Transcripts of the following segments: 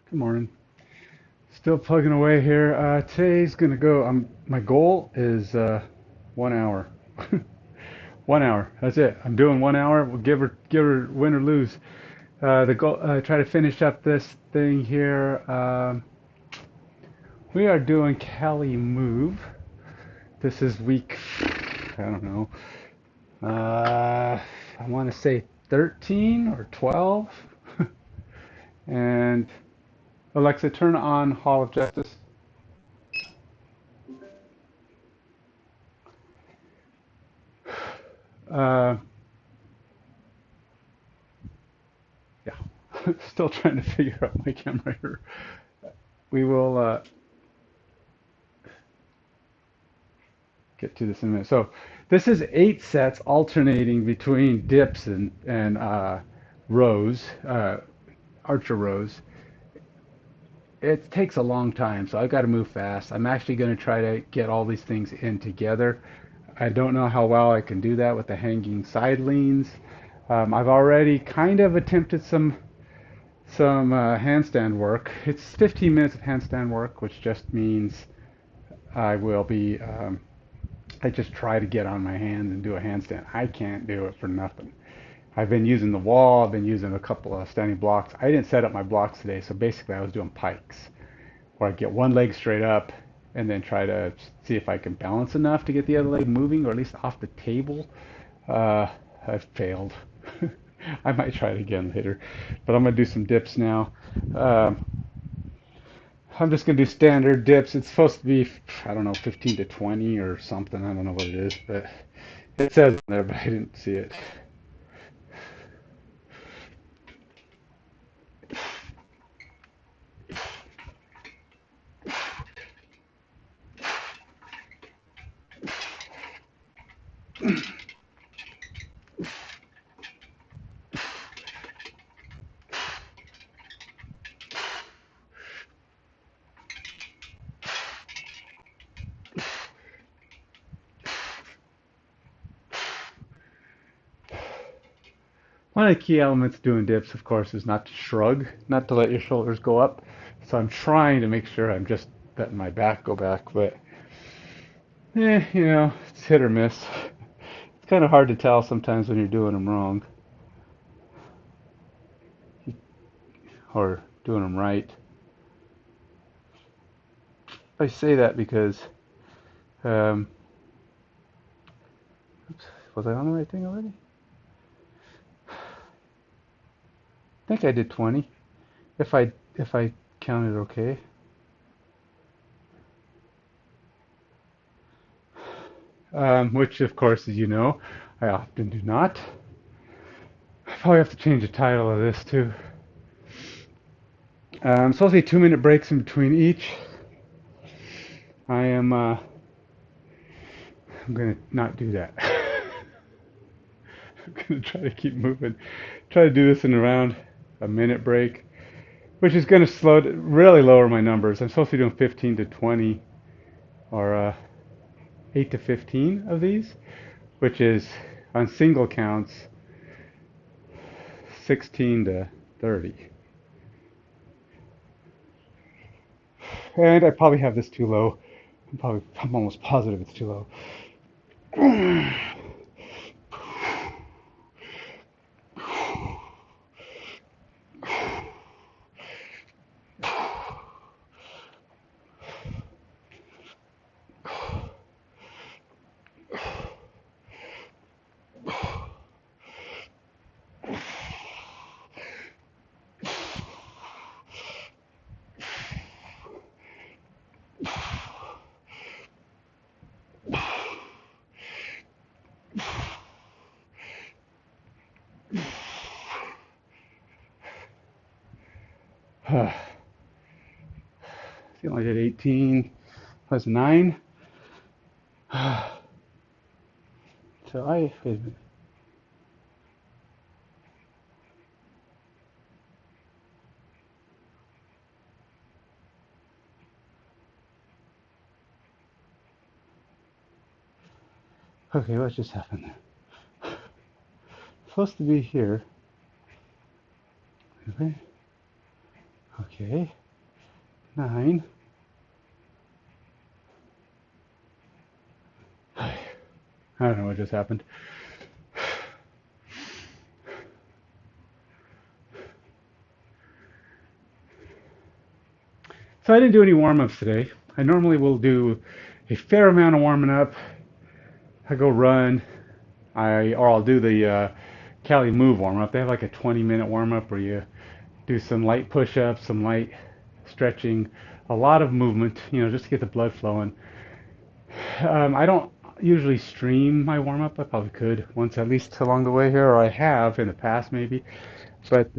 Good morning. Still plugging away here. Today's gonna go. My goal is 1 hour. 1 hour. That's it. I'm doing 1 hour. We'll give her win or lose. The goal. Try to finish up this thing here. We are doing CaliMove. This is week. I don't know. I want to say 13 or 12. And Alexa, turn on Hall of Justice. Uh, yeah. Still trying to figure out my camera here. We will get to this in a minute. So this is 8 sets alternating between dips and rows, archer rows. It takes a long time, so I've got to move fast. I'm actually going to try to get all these things in together. I don't know how well I can do that with the hanging side leans. I've already kind of attempted some handstand work. It's 15 minutes of handstand work, which just means I will be I just try to get on my hands and do a handstand. I can't do it for nothing. I've been using the wall. I've been using a couple of standing blocks. I didn't set up my blocks today, so basically I was doing pikes, where I get one leg straight up and then try to see if I can balance enough to get the other leg moving, or at least off the table. I've failed. I might try it again later, but I'm gonna do some dips now. Um, I'm just gonna do standard dips. It's supposed to be, I don't know, 15 to 20 or something. I don't know what it is, but it says in there, but I didn't see it. One of the key elements doing dips, of course, is not to shrug, not to let your shoulders go up. So I'm trying to make sure I'm just letting my back go back, but it's hit or miss. It's kind of hard to tell sometimes when you're doing them wrong or doing them right. I say that because, um, oops, was I on the right thing already? I think I did 20. If I counted okay. Which of course, as you know, I often do not. I probably have to change the title of this too. Supposed to be 2-minute breaks in between each. I'm gonna not do that. I'm gonna try to keep moving. Try to do this in around a minute break, which is gonna really lower my numbers. I'm supposed to be doing 15 to 20 or 8 to 15 of these, which is on single counts 16 to 30. And I probably have this too low. I'm almost positive it's too low. I feel I did 18 plus 9. So wait a minute. Okay, what just happened? Supposed to be here. Okay. Okay, 9. I don't know what just happened. So I didn't do any warm-ups today. I normally will do a fair amount of warming up. I go run, or I'll do the CaliMove warm-up. They have like a 20-minute warm-up where you do some light push-ups, some light stretching, a lot of movement, just to get the blood flowing. I don't usually stream my warm-up. I probably could once at least along the way here, or I have in the past maybe. But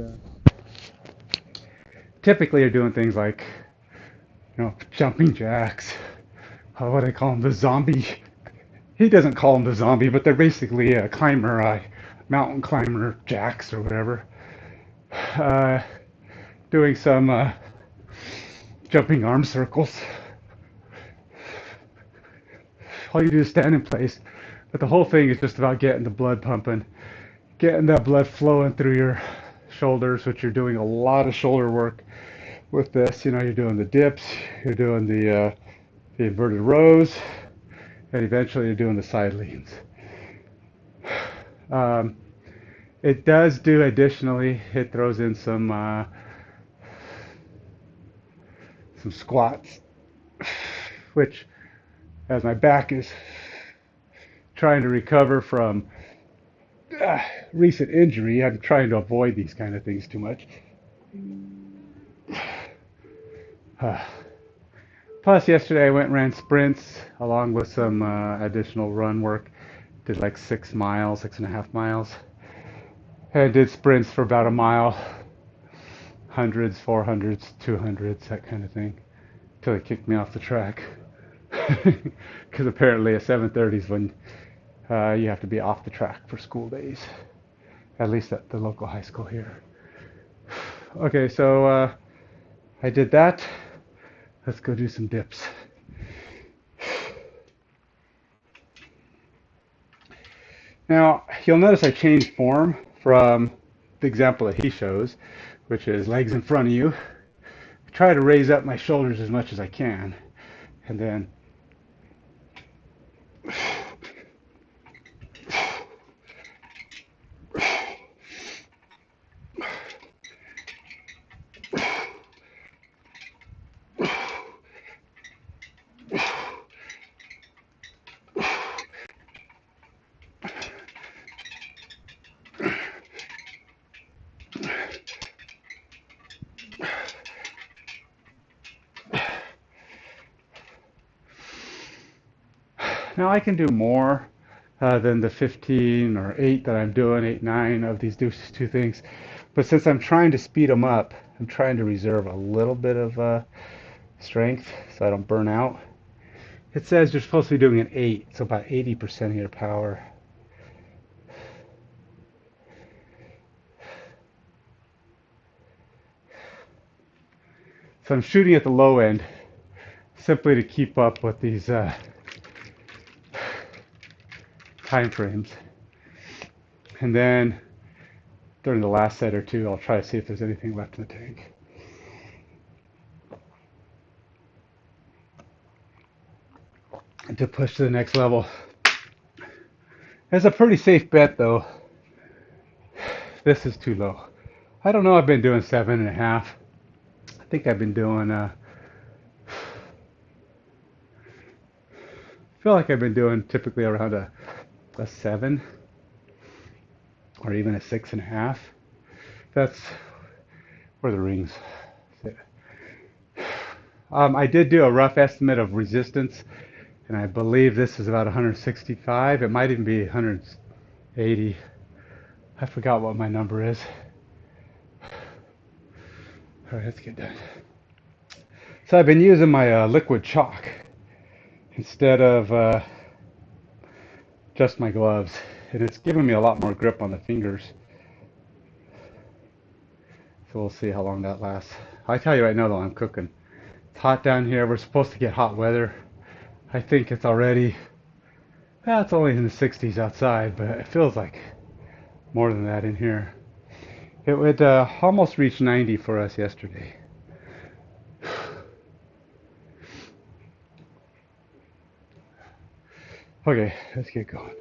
typically you're doing things like, jumping jacks. What do I call them? The zombie. He doesn't call them the zombie, but they're basically a climber, mountain climber jacks or whatever. Uh, Doing some jumping arm circles. All you do is stand in place, but the whole thing is just about getting the blood pumping, getting that blood flowing through your shoulders, which you're doing a lot of shoulder work with this. You're doing the dips, you're doing the inverted rows, and eventually you're doing the side leans. It does do additionally, it throws in some squats, which, as my back is trying to recover from recent injury, I'm trying to avoid these kind of things too much. Plus, yesterday I went and ran sprints along with some additional run work. Did like 6 miles, 6.5 miles. And did sprints for about a mile, hundreds, 400s, 200s, that kind of thing, till they kicked me off the track. Because apparently at 7:30 is when you have to be off the track for school days, at least at the local high school here. Okay, so I did that. Let's go do some dips. Now, you'll notice I changed form from the example that he shows, which is legs in front of you. I try to raise up my shoulders as much as I can, and then now I can do more than the 15 or 8 that I'm doing, 8, 9 of these two things. But since I'm trying to speed them up, I'm trying to reserve a little bit of strength so I don't burn out. It says you're supposed to be doing an 8, so about 80% of your power. So I'm shooting at the low end simply to keep up with these time frames. And then during the last set or two, I'll try to see if there's anything left in the tank. And to push to the next level. It's a pretty safe bet though. This is too low. I don't know, I've been doing 7.5. I think I've been doing I feel like I've been doing typically around a 7 or even a 6.5. That's where the rings sit. I did do a rough estimate of resistance, and I believe this is about 165. It might even be 180. I forgot what my number is. All right, let's get done. So I've been using my liquid chalk instead of just my gloves, and it's giving me a lot more grip on the fingers. So we'll see how long that lasts. I tell you right now though, I'm cooking. It's hot down here. We're supposed to get hot weather. I think it's already, well, it's only in the 60s outside, but it feels like more than that in here. It would almost reach 90 for us yesterday. Okay, let's get going.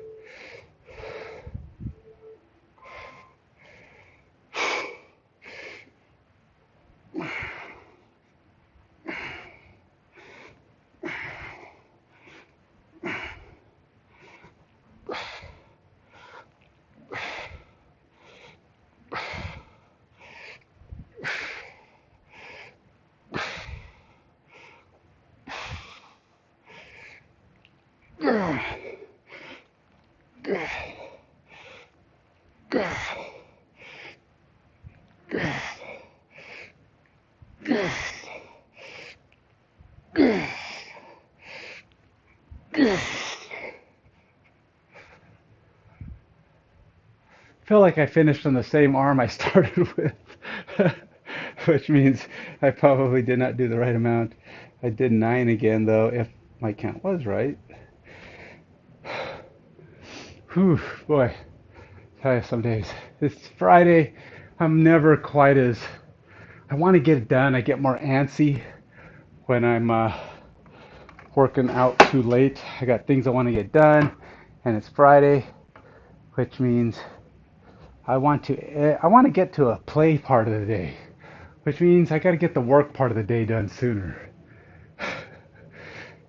Feel like I finished on the same arm I started with, which means I probably did not do the right amount. I did 9 again, though, if my count was right. Whew, boy, tell you some days. It's Friday. I'm never quite as. I want to get it done. I get more antsy when I'm working out too late. I got things I want to get done, and it's Friday, which means I want to get to a play part of the day, which means I got to get the work part of the day done sooner.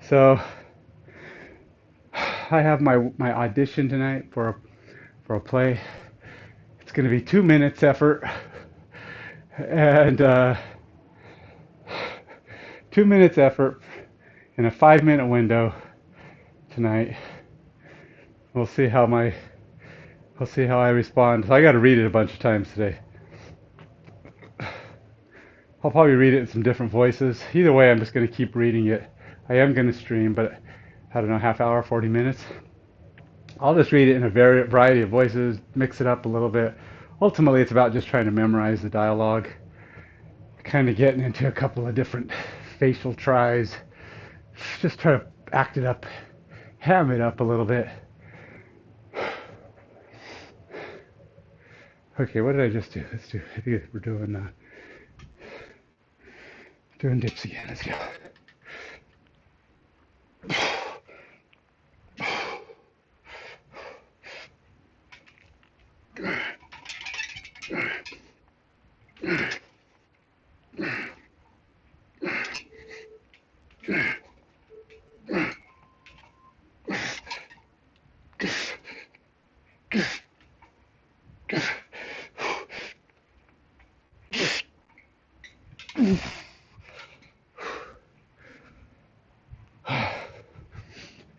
So I have my audition tonight for a play. It's going to be 2 minutes effort, and 2 minutes effort in a 5-minute window tonight. We'll see how I respond. So I got to read it a bunch of times today. I'll probably read it in some different voices. Either way, I'm just going to keep reading it. I am going to stream, but I don't know, half hour, 40 minutes. I'll just read it in a variety of voices, mix it up a little bit. Ultimately, it's about just trying to memorize the dialogue, kind of getting into a couple of different facial tries, just try to act it up, ham it up a little bit. Okay, what did I just do? I think we're doing dips again. Let's go.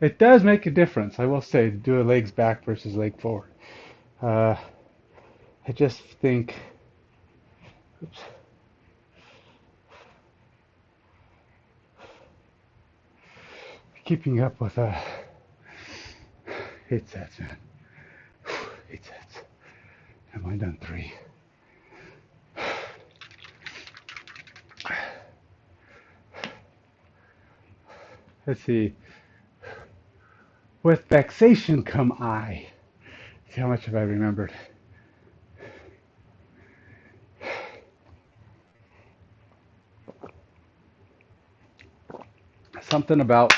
It does make a difference, I will say, to do a legs back versus leg forward. I just think, oops, keeping up with 8 sets, man. 8 sets. I've only done 3. Let's see. With vexation come I. See how much have I remembered? Something about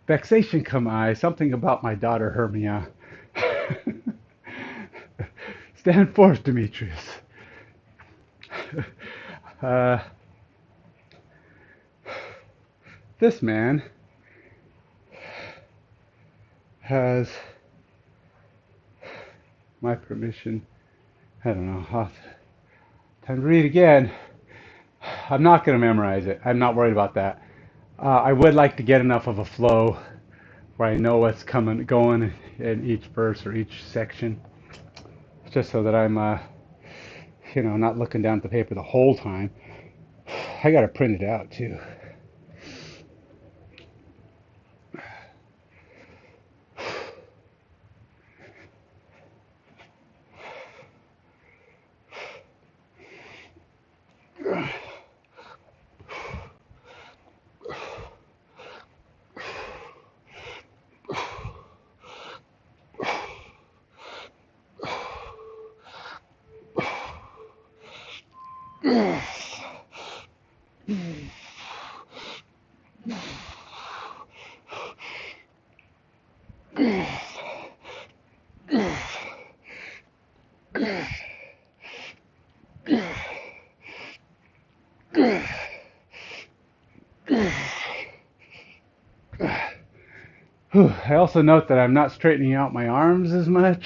vexation come I. Something about my daughter Hermia. Stand forth, Demetrius. This man has my permission. I don't know. Time to read again. I'm not going to memorize it. I'm not worried about that. I would like to get enough of a flow where I know what's going in each verse or each section, just so that I'm, not looking down at the paper the whole time. I got to print it out too. I also note that I'm not straightening out my arms as much.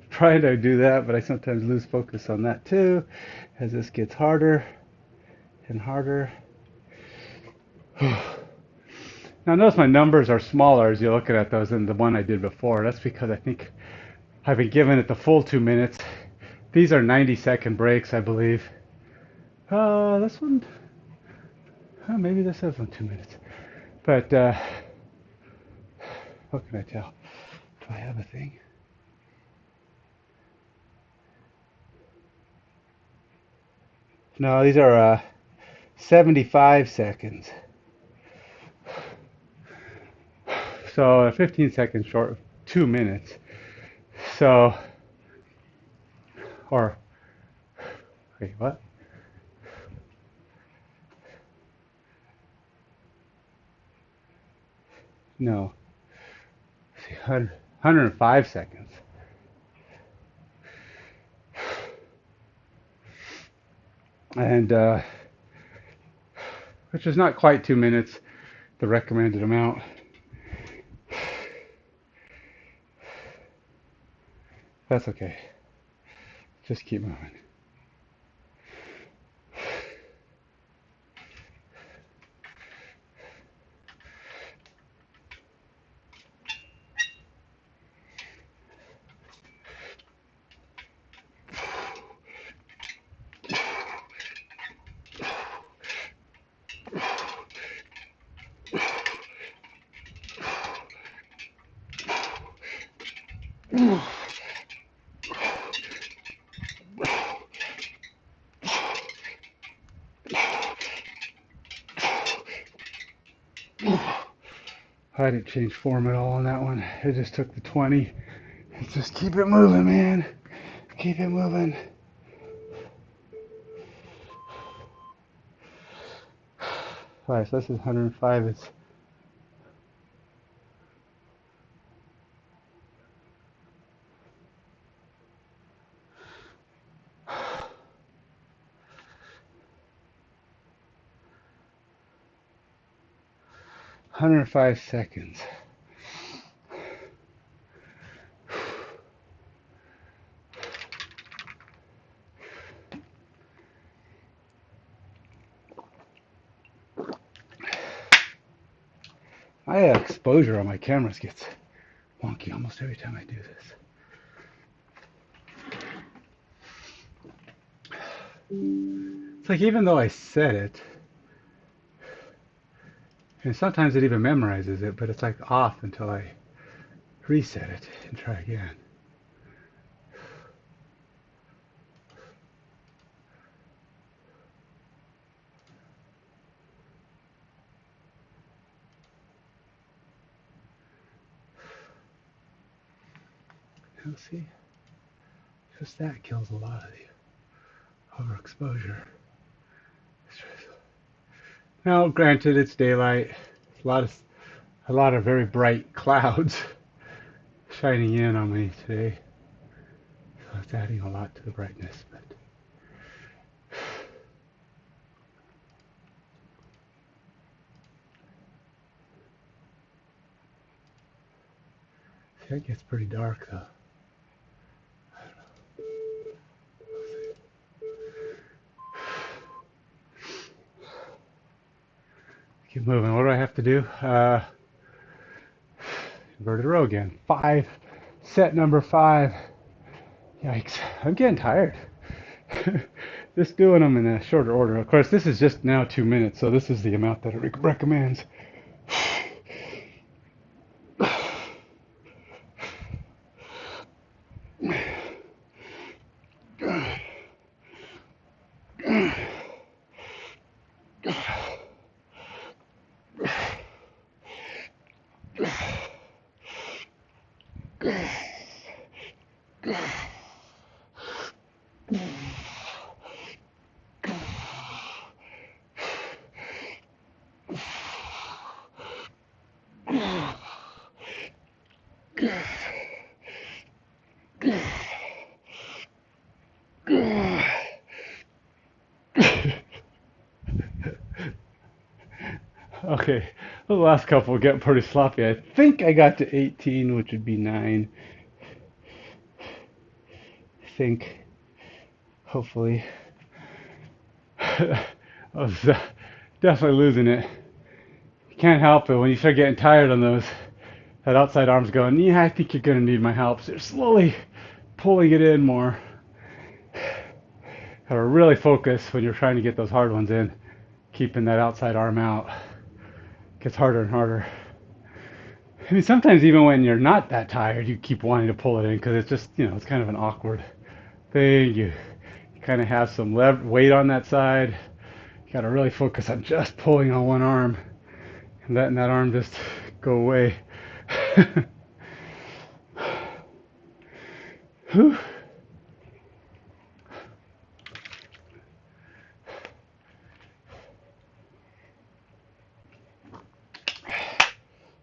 I'm trying to do that, but I sometimes lose focus on that too as this gets harder and harder. Now notice my numbers are smaller as you're looking at those than the one I did before. That's because I think I've been giving it the full 2 minutes. These are 90-second breaks, I believe. This one, maybe this is on 2 minutes. But what can I tell? Do I have a thing? No, these are 75 seconds. So 15 seconds short of 2 minutes. So, or, wait, what? No, 105 seconds. And, which is not quite 2 minutes, the recommended amount. That's okay. Just keep moving. I didn't change form at all on that one. I just took the 20. Just keep it moving, man. Keep it moving. Alright, so this is 105. It's 105 seconds. My exposure on my cameras gets wonky almost every time I do this. It's like even though I set it, and sometimes it even memorizes it, but it's like off until I reset it and try again. You'll see, just that kills a lot of the overexposure. Now, granted, it's daylight. A lot of very bright clouds shining in on me today, so it's adding a lot to the brightness. But see, it gets pretty dark though. Keep moving. What do I have to do? Inverted row again. 5. Set number 5. Yikes. I'm getting tired. Just doing them in a shorter order. Of course, this is just now 2 minutes, so this is the amount that it recommends. The last couple get pretty sloppy. I think I got to 18, which would be 9. I think, hopefully. I was definitely losing it. You can't help it when you start getting tired on those. That outside arm's going, yeah, I think you're going to need my help. So you're slowly pulling it in more. Gotta really focus when you're trying to get those hard ones in. Keeping that outside arm out. Gets harder and harder. I mean, sometimes even when you're not that tired, you keep wanting to pull it in because it's just, it's kind of an awkward thing. You kind of have some weight on that side. You got to really focus on just pulling on one arm and letting that arm just go away. Whew.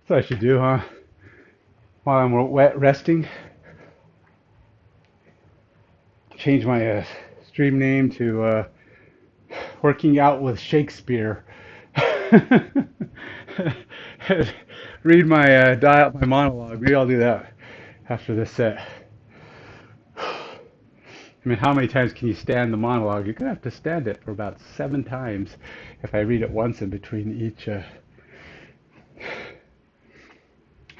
That's what I should do, huh? While I'm resting, change my stream name to Working Out with Shakespeare. Read my my monologue. Maybe I'll do that after this set. I mean, how many times can you stand the monologue? You're gonna have to stand it for about 7 times if I read it once in between each.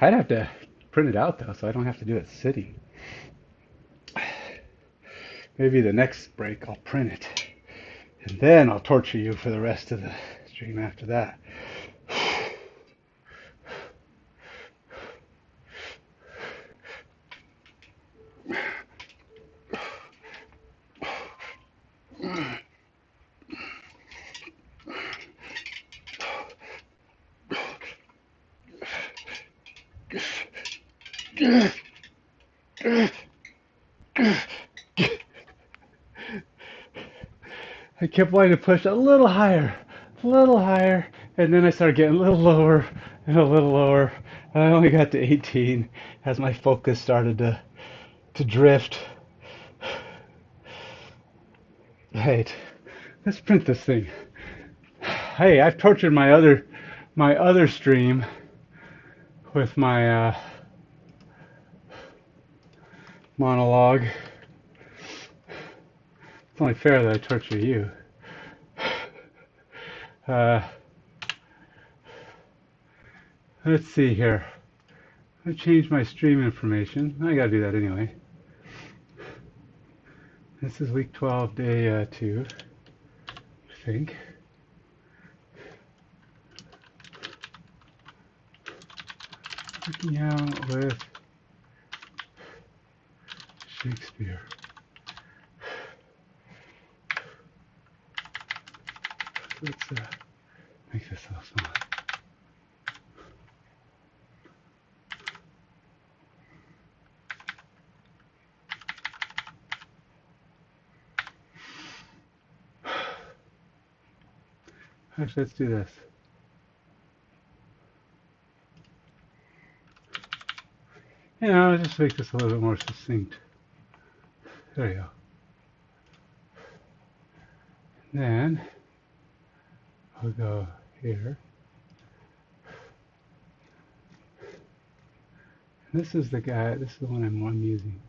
I'd have to print it out though, so I don't have to do it sitting. Maybe the next break I'll print it, and then I'll torture you for the rest of the stream after that. I kept wanting to push a little higher, and then I started getting a little lower and a little lower. And I only got to 18 as my focus started to drift. Right, let's print this thing. Hey, I've tortured my other stream with my monologue. It's only fair that I torture you. Let's see here. I changed my stream information. I gotta do that anyway. This is week 12, day 2, I think. Working Out with Shakespeare. Let's make this a little smaller. Actually, let's do this. I'll just make this a little bit more succinct. There you go. And then I'll go here. And this is the guy, this is the one I'm using.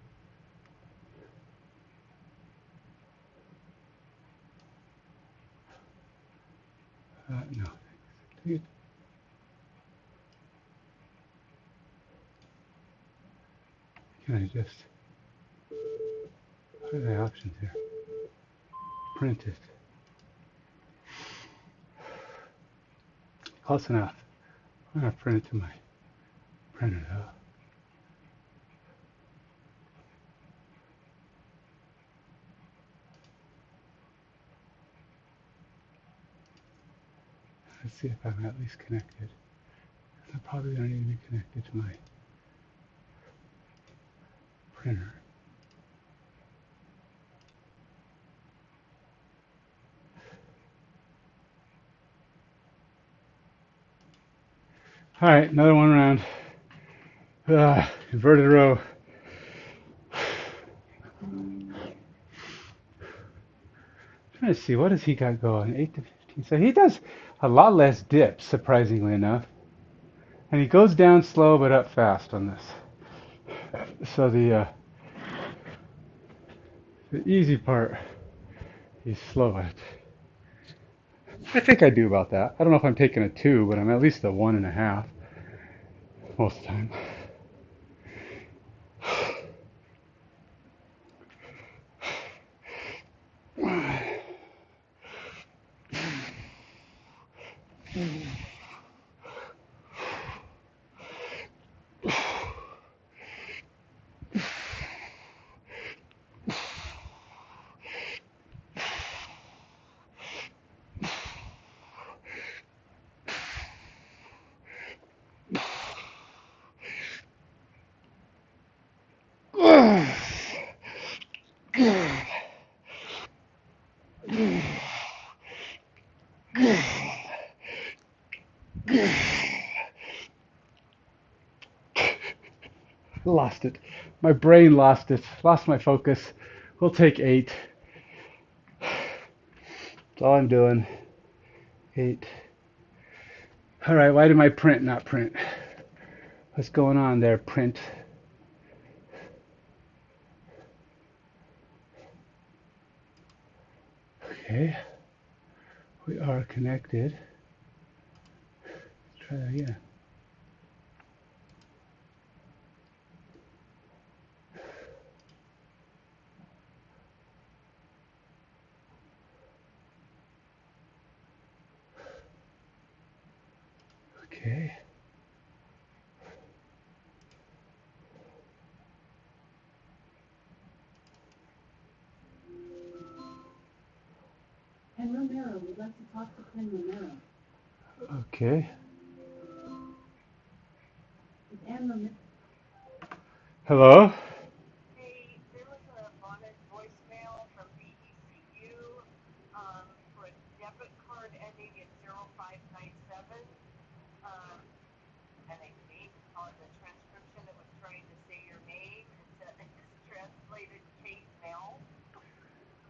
No, thanks. Can I just, what are the options here? Print it. Close enough. I'm going to print it to my printer though. Let's see if I'm at least connected. I'm probably going to need to be connected to my printer. All right, another one round. Inverted row. Trying to see, what has he got going? 8 to 15. So he does a lot less dips, surprisingly enough. And he goes down slow but up fast on this. So the easy part, he's slow at. I think I do about that. I don't know if I'm taking a 2, but I'm at least a 1.5 most of the time. Lost it. My brain lost it. Lost my focus. We'll take 8. That's all I'm doing. 8. All right, why did my print not print? What's going on there, print? Okay, we are connected. Let's try that again. Okay. Ken Romero, we'd like to talk to Ken Romero. Okay. Is Ann Romero? Hello? Hey, there was a wanted voicemail from BECU for a debit card ending in 0597. And I think on the transcription it was trying to say your name and it's translated Kate Mel.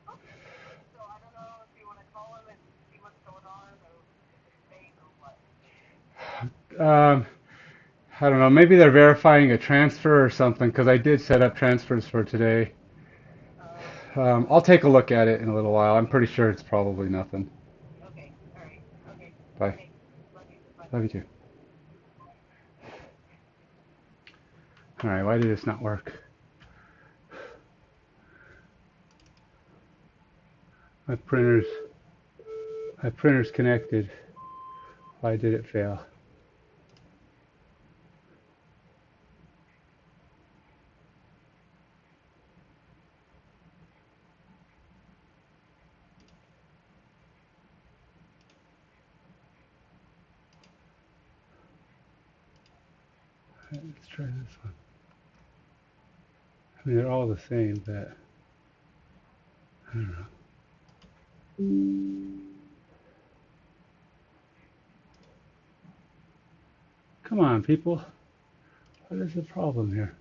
So I don't know if you want to call him and see what's going on or if it's fake or what. I don't know. Maybe they're verifying a transfer or something because I did set up transfers for today. I'll take a look at it in a little while. I'm pretty sure it's probably nothing. Okay, all right, okay. Bye. Thanks. Love you. Bye. Love you too. All right, why did this not work? My printer's connected. Why did it fail? Let's try this one. I mean, they're all the same, but I don't know. Come on, people. What is the problem here?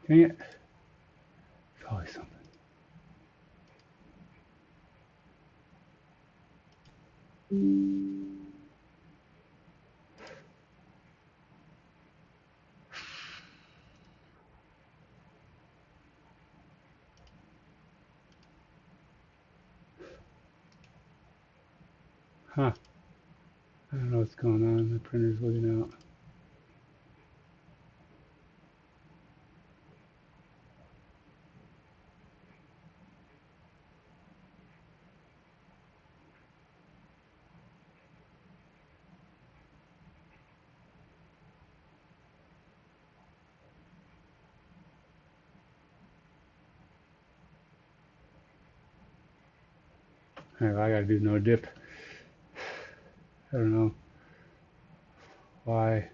Dang it. It's always something. Huh. I don't know what's going on. The printer's looking out. All right, I gotta do no dip. I don't know why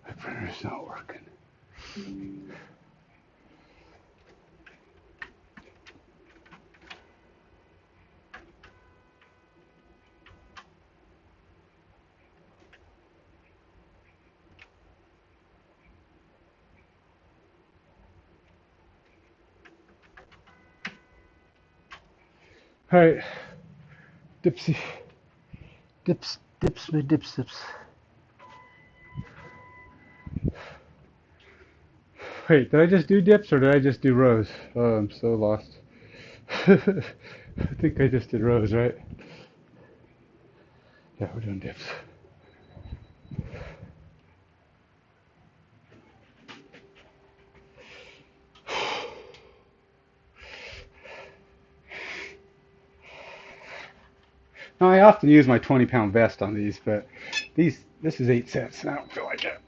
my printer's not working. All right, Dipsy. Dips, dips, my dips, dips. Wait, did I just do dips or did I just do rows? Oh, I'm so lost. I think I just did rows, right? Yeah, we're doing dips. Now, I often use my 20-pound vest on these, but this is 8 sets, and I don't feel like it.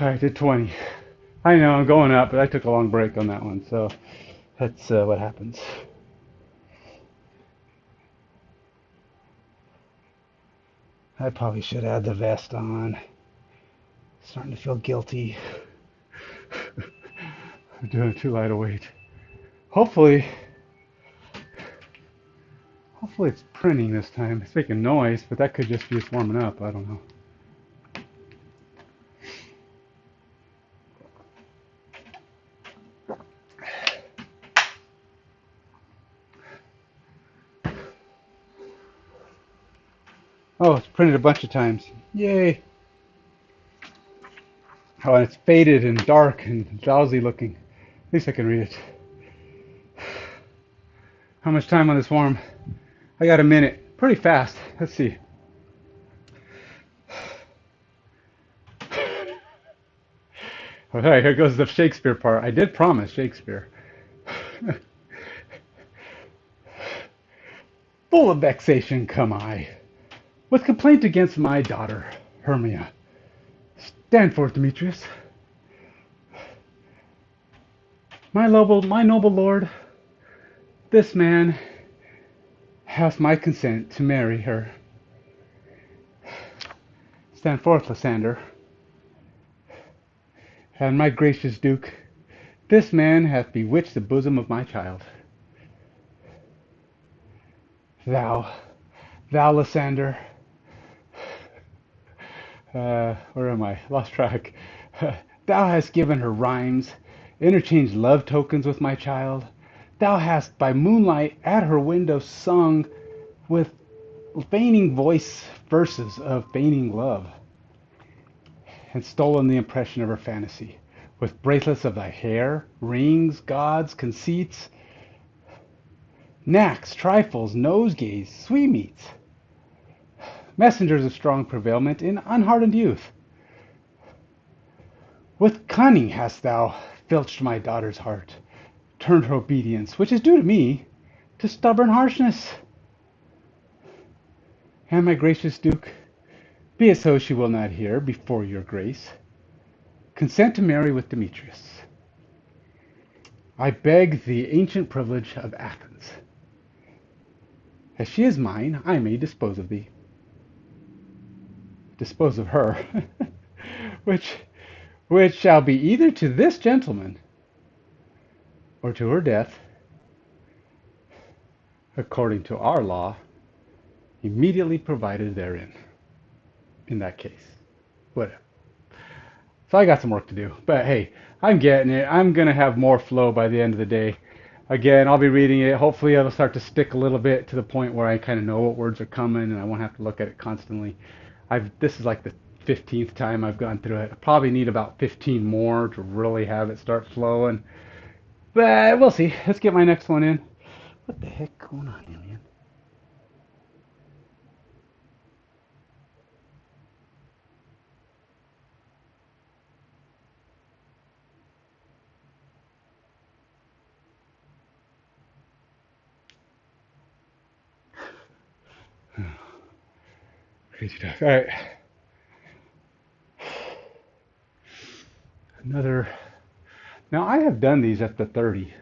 All right, did 20. I know I'm going up, but I took a long break on that one, so that's what happens. I probably should add the vest on. Starting to feel guilty. I'm doing too light a weight. Hopefully it's printing this time. It's making noise, but that could just be it's warming up. I don't know. Oh, it's printed a bunch of times. Yay! Oh, and it's faded and dark and drowsy looking. At least I can read it. How much time on this form? I got a minute. Pretty fast. Let's see. All right, here goes the Shakespeare part. I did promise Shakespeare. Full of vexation come I, with complaint against my daughter, Hermia. Stand forth, Demetrius. My noble lord, this man has my consent to marry her. Stand forth, Lysander. And my gracious duke, this man hath bewitched the bosom of my child. Thou, Lysander, where am I? Lost track. Thou hast given her rhymes, interchanged love tokens with my child. Thou hast by moonlight at her window sung with feigning voice verses of feigning love, and stolen the impression of her fantasy, with bracelets of thy hair, rings, gauds, conceits, knacks, trifles, nosegays, sweetmeats, messengers of strong prevailment in unhardened youth. With cunning hast thou filched my daughter's heart, turned her obedience, which is due to me, to stubborn harshness. And my gracious duke, be it so she will not hear before your grace, consent to marry with Demetrius. I beg the ancient privilege of Athens. As she is mine, I may dispose of thee. Dispose of her, which shall be either to this gentleman or to her death, according to our law, immediately provided therein. In that case, whatever. So I got some work to do, but hey, I'm getting it. I'm gonna have more flow by the end of the day. Again, I'll be reading it. Hopefully, it'll start to stick a little bit to the point where I kind of know what words are coming, and I won't have to look at it constantly. This is like the 15th time I've gone through it. I probably need about 15 more to really have it start flowing. But we'll see. Let's get my next one in. What the heck going on here, man? Crazy talk. All right. Another. Now, I have done these at the 30,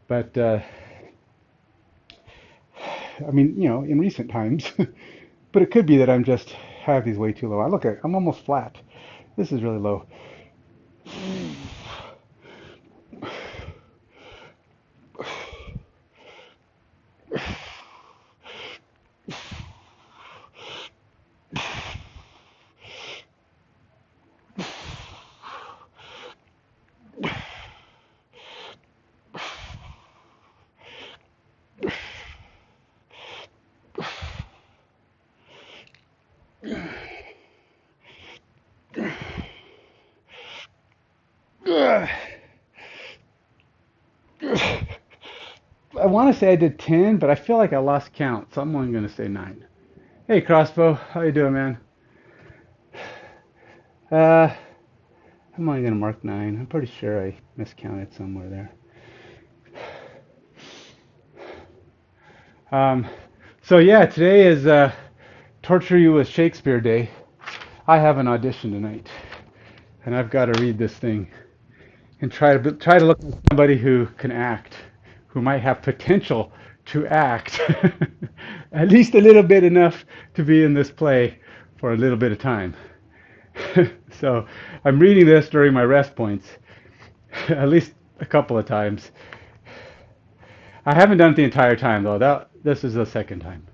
but I mean, in recent times. But it could be that I'm just I have these way too low. I'm almost flat. This is really low. I want to say I did 10, but I feel like I lost count, so I'm only going to say 9. Hey, Crossbow, how you doing, man? Uh, I'm only going to mark 9. I'm pretty sure I miscounted somewhere there. Um, so yeah, today is Torture You with Shakespeare Day. I have an audition tonight, and I've got to read this thing and try to look like somebody who can act, who might have potential to act, at least a little bit enough to be in this play for a little bit of time. So I'm reading this during my rest points, at least a couple of times. I haven't done it the entire time though. This is the second time.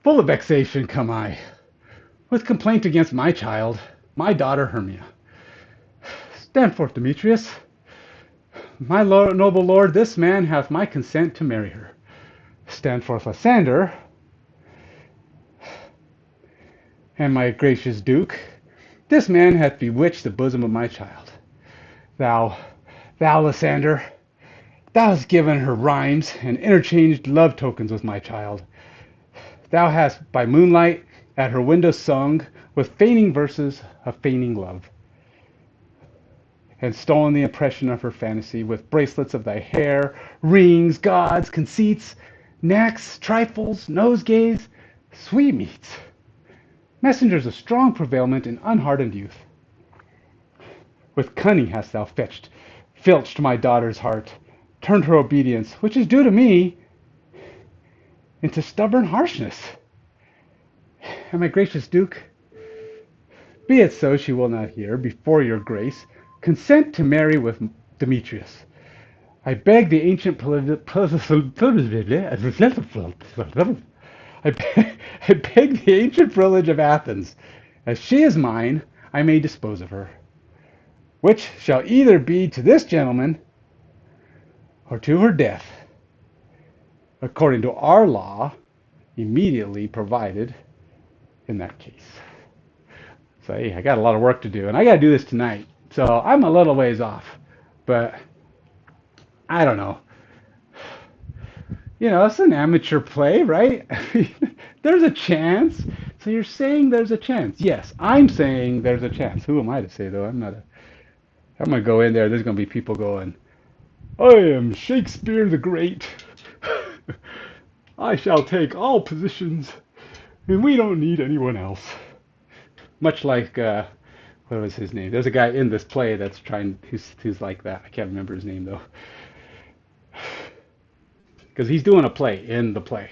Full of vexation come I, with complaint against my child, my daughter Hermia. Stand forth, Demetrius. My noble lord, this man hath my consent to marry her. Stand forth, Lysander. And my gracious duke, this man hath bewitched the bosom of my child. Thou, Lysander, thou hast given her rhymes and interchanged love tokens with my child. Thou hast by moonlight at her window sung with feigning verses of feigning love, and stolen the impression of her fantasy with bracelets of thy hair, rings, gauds, conceits, knacks, trifles, nosegays, sweetmeats, messengers of strong prevailment and unhardened youth. With cunning hast thou filched my daughter's heart, turned her obedience, which is due to me, into stubborn harshness. And my gracious duke, be it so she will not hear, before your grace, consent to marry with Demetrius. I beg the ancient I beg the ancient privilege of Athens, as she is mine, I may dispose of her, which shall either be to this gentleman or to her death, according to our law, immediately provided in that case. So hey, I got a lot of work to do, and I got to do this tonight. So I'm a little ways off, but I don't know. You know, it's an amateur play, right? I mean, there's a chance. So you're saying there's a chance. Yes, I'm saying there's a chance. Who am I to say, though? I'm going to go in there. There's going to be people going, I am Shakespeare the Great. I shall take all positions, and we don't need anyone else. Much like, what was his name? There's a guy in this play that's who's like that. I can't remember his name, though. Because he's doing a play in the play.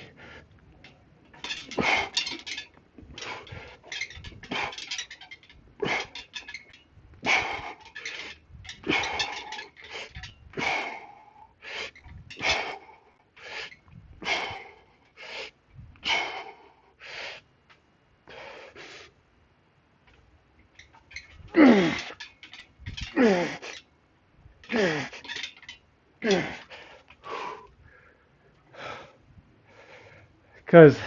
Because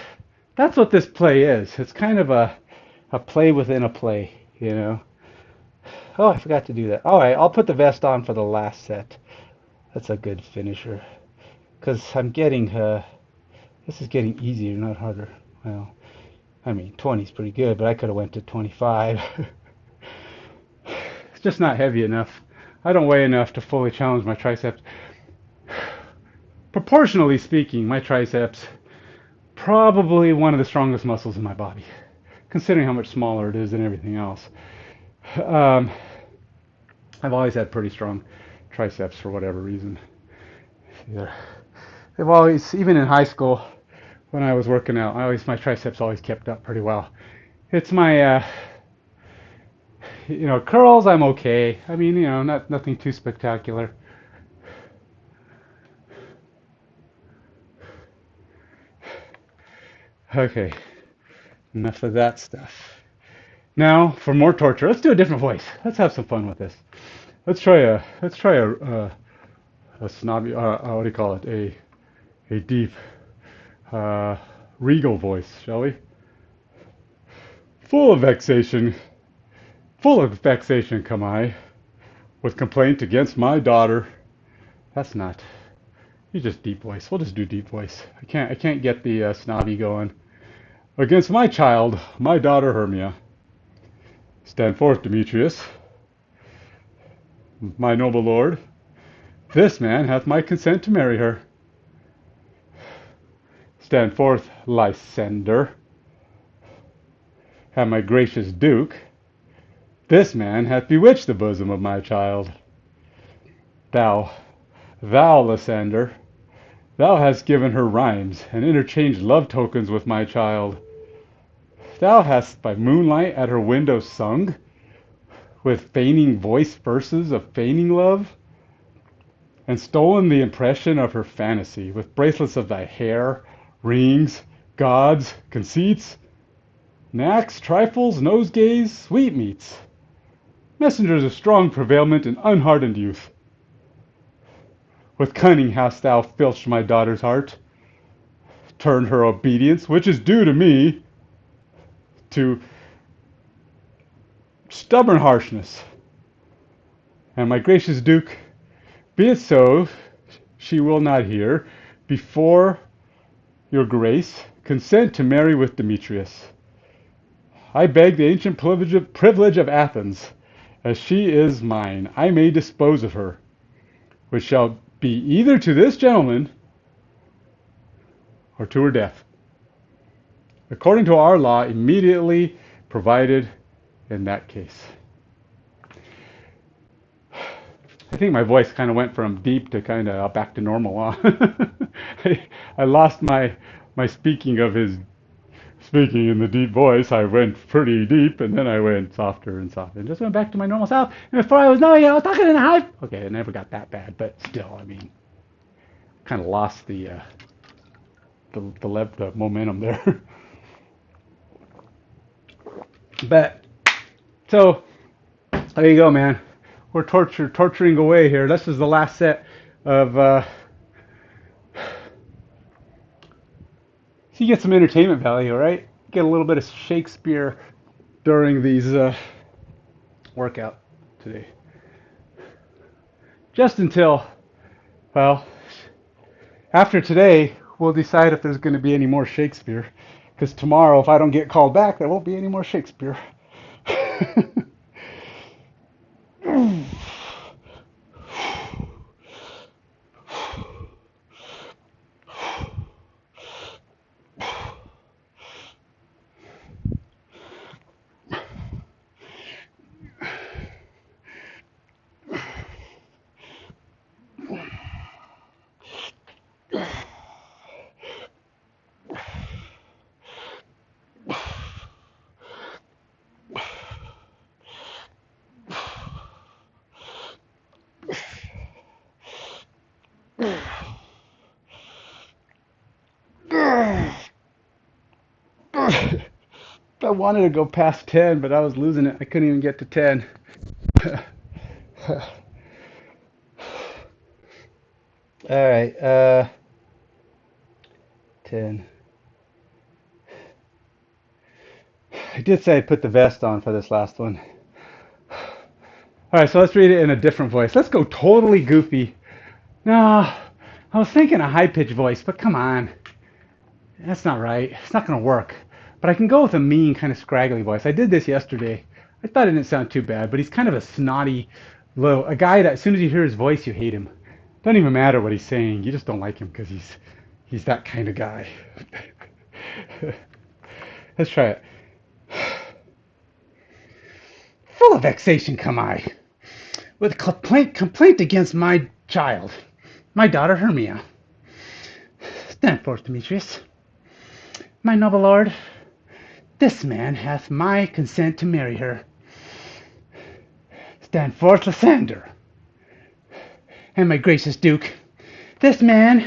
that's what this play is. It's kind of a play within a play, you know. Oh, I forgot to do that. All right, I'll put the vest on for the last set. That's a good finisher. Because I'm getting, this is getting easier, not harder. Well, I mean, 20 is pretty good, but I could have went to 25. It's just not heavy enough. I don't weigh enough to fully challenge my triceps. Proportionally speaking, my triceps probably one of the strongest muscles in my body, considering how much smaller it is than everything else. I've always had pretty strong triceps for whatever reason. They've always, even in high school, when I was working out. My triceps always kept up pretty well. It's my curls. I'm okay. I mean, nothing too spectacular. Okay, enough of that stuff. Now for more torture. Let's do a different voice. Let's have some fun with this. Let's try a snobby. What do you call it? A deep, uh, regal voice, shall we? Full of vexation, come I, with complaint against my daughter. That's not. You just deep voice. We'll just do deep voice. I can't get the snobby going. Against my child, my daughter Hermia. Stand forth, Demetrius, my noble lord. This man hath my consent to marry her. Stand forth, Lysander, and my gracious duke. This man hath bewitched the bosom of my child. Thou, Lysander, thou hast given her rhymes and interchanged love tokens with my child. Thou hast by moonlight at her window sung, with feigning voice verses of feigning love, and stolen the impression of her fantasy with bracelets of thy hair, rings, gauds, conceits, knacks, trifles, nosegays, sweetmeats, messengers of strong prevailment and unhardened youth. With cunning hast thou filched my daughter's heart, turned her obedience, which is due to me, to stubborn harshness. And my gracious duke, be it so, she will not hear, before your grace, consent to marry with Demetrius. I beg the ancient privilege of Athens, as she is mine, I may dispose of her, which shall be either to this gentleman or to her death, according to our law immediately provided in that case. I think my voice kind of went from deep to kind of back to normal. I lost my speaking of his speaking in the deep voice. I went pretty deep, and then I went softer and softer, and just went back to my normal self. And before I was knowing it, I was talking in a high. Okay, it never got that bad, but still, I mean, kind of lost the momentum there. But so there you go, man. We're torturing away here. This is the last set of. So you get some entertainment value, right? Get a little bit of Shakespeare during these workout today. Just until, well, after today, we'll decide if there's going to be any more Shakespeare. Because tomorrow, if I don't get called back, there won't be any more Shakespeare. I wanted to go past 10, but I was losing it. I couldn't even get to 10. All right, 10. I did say I'd put the vest on for this last one. All right, so let's read it in a different voice. Let's go totally goofy. No, I was thinking a high-pitched voice, but come on. That's not right. It's not going to work. But I can go with a mean, kind of scraggly voice. I did this yesterday. I thought it didn't sound too bad, but he's kind of a snotty a guy that as soon as you hear his voice, you hate him. Doesn't even matter what he's saying. You just don't like him because he's that kind of guy. Let's try it. Full of vexation come I, with complaint against my child, my daughter Hermia. Stand forth, Demetrius. My noble lord, this man hath my consent to marry her. Stand forth, Lysander. And my gracious duke, this man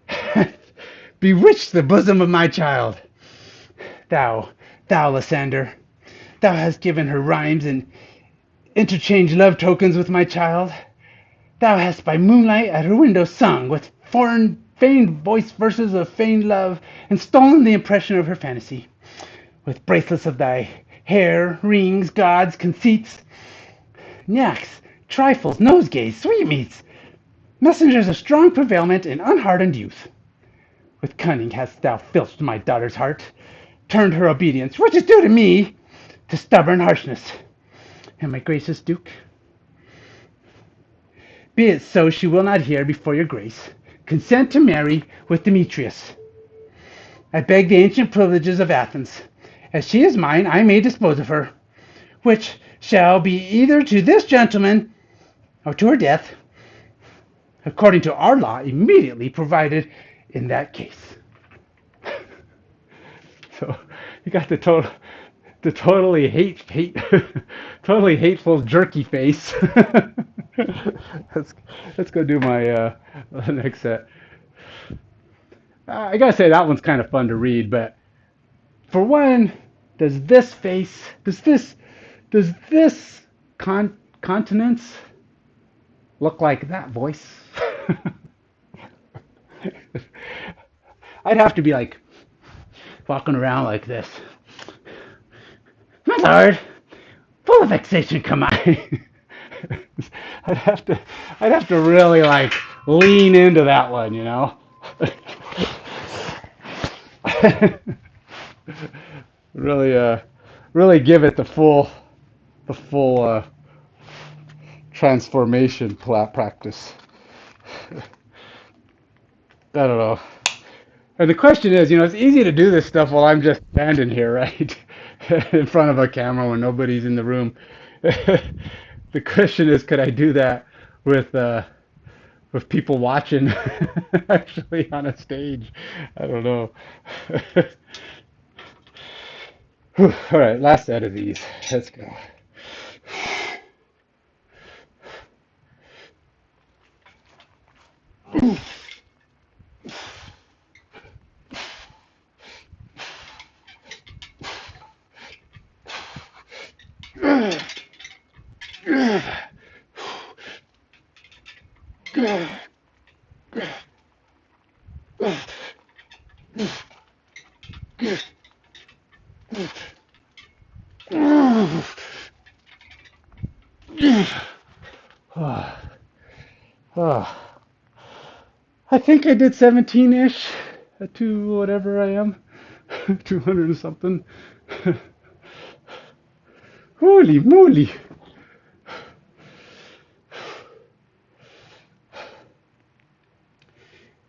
hath bewitched the bosom of my child. Thou, Lysander, thou hast given her rhymes and interchanged love tokens with my child. Thou hast by moonlight at her window sung with foreign feigned voice verses of feigned love, and stolen the impression of her fantasy. With bracelets of thy hair, rings, gauds, conceits, knacks, trifles, nosegays, sweetmeats, messengers of strong prevailment and unhardened youth. With cunning hast thou filched my daughter's heart, turned her obedience, which is due to me, to stubborn harshness. And my gracious duke, be it so she will not hear before your grace. Consent to marry with Demetrius. I beg the ancient privileges of Athens. As she is mine, I may dispose of her, which shall be either to this gentleman or to her death, according to our law immediately provided in that case. So you got the totally totally hateful jerky face. let's go do my next set. I gotta say that one's kind of fun to read, but for one, does this continence look like that voice? I'd have to be like walking around like this. My lord, full of vexation come I. I'd have to really like lean into that one, you know. really give it the full transformation practice. I don't know. And the question is, it's easy to do this stuff while I'm just standing here, right, in front of a camera when nobody's in the room. The question is, could I do that with people watching, actually on a stage? I don't know. All right, last set of these. Let's go. I think I did 17-ish to whatever I am, 200 and something. Holy moly!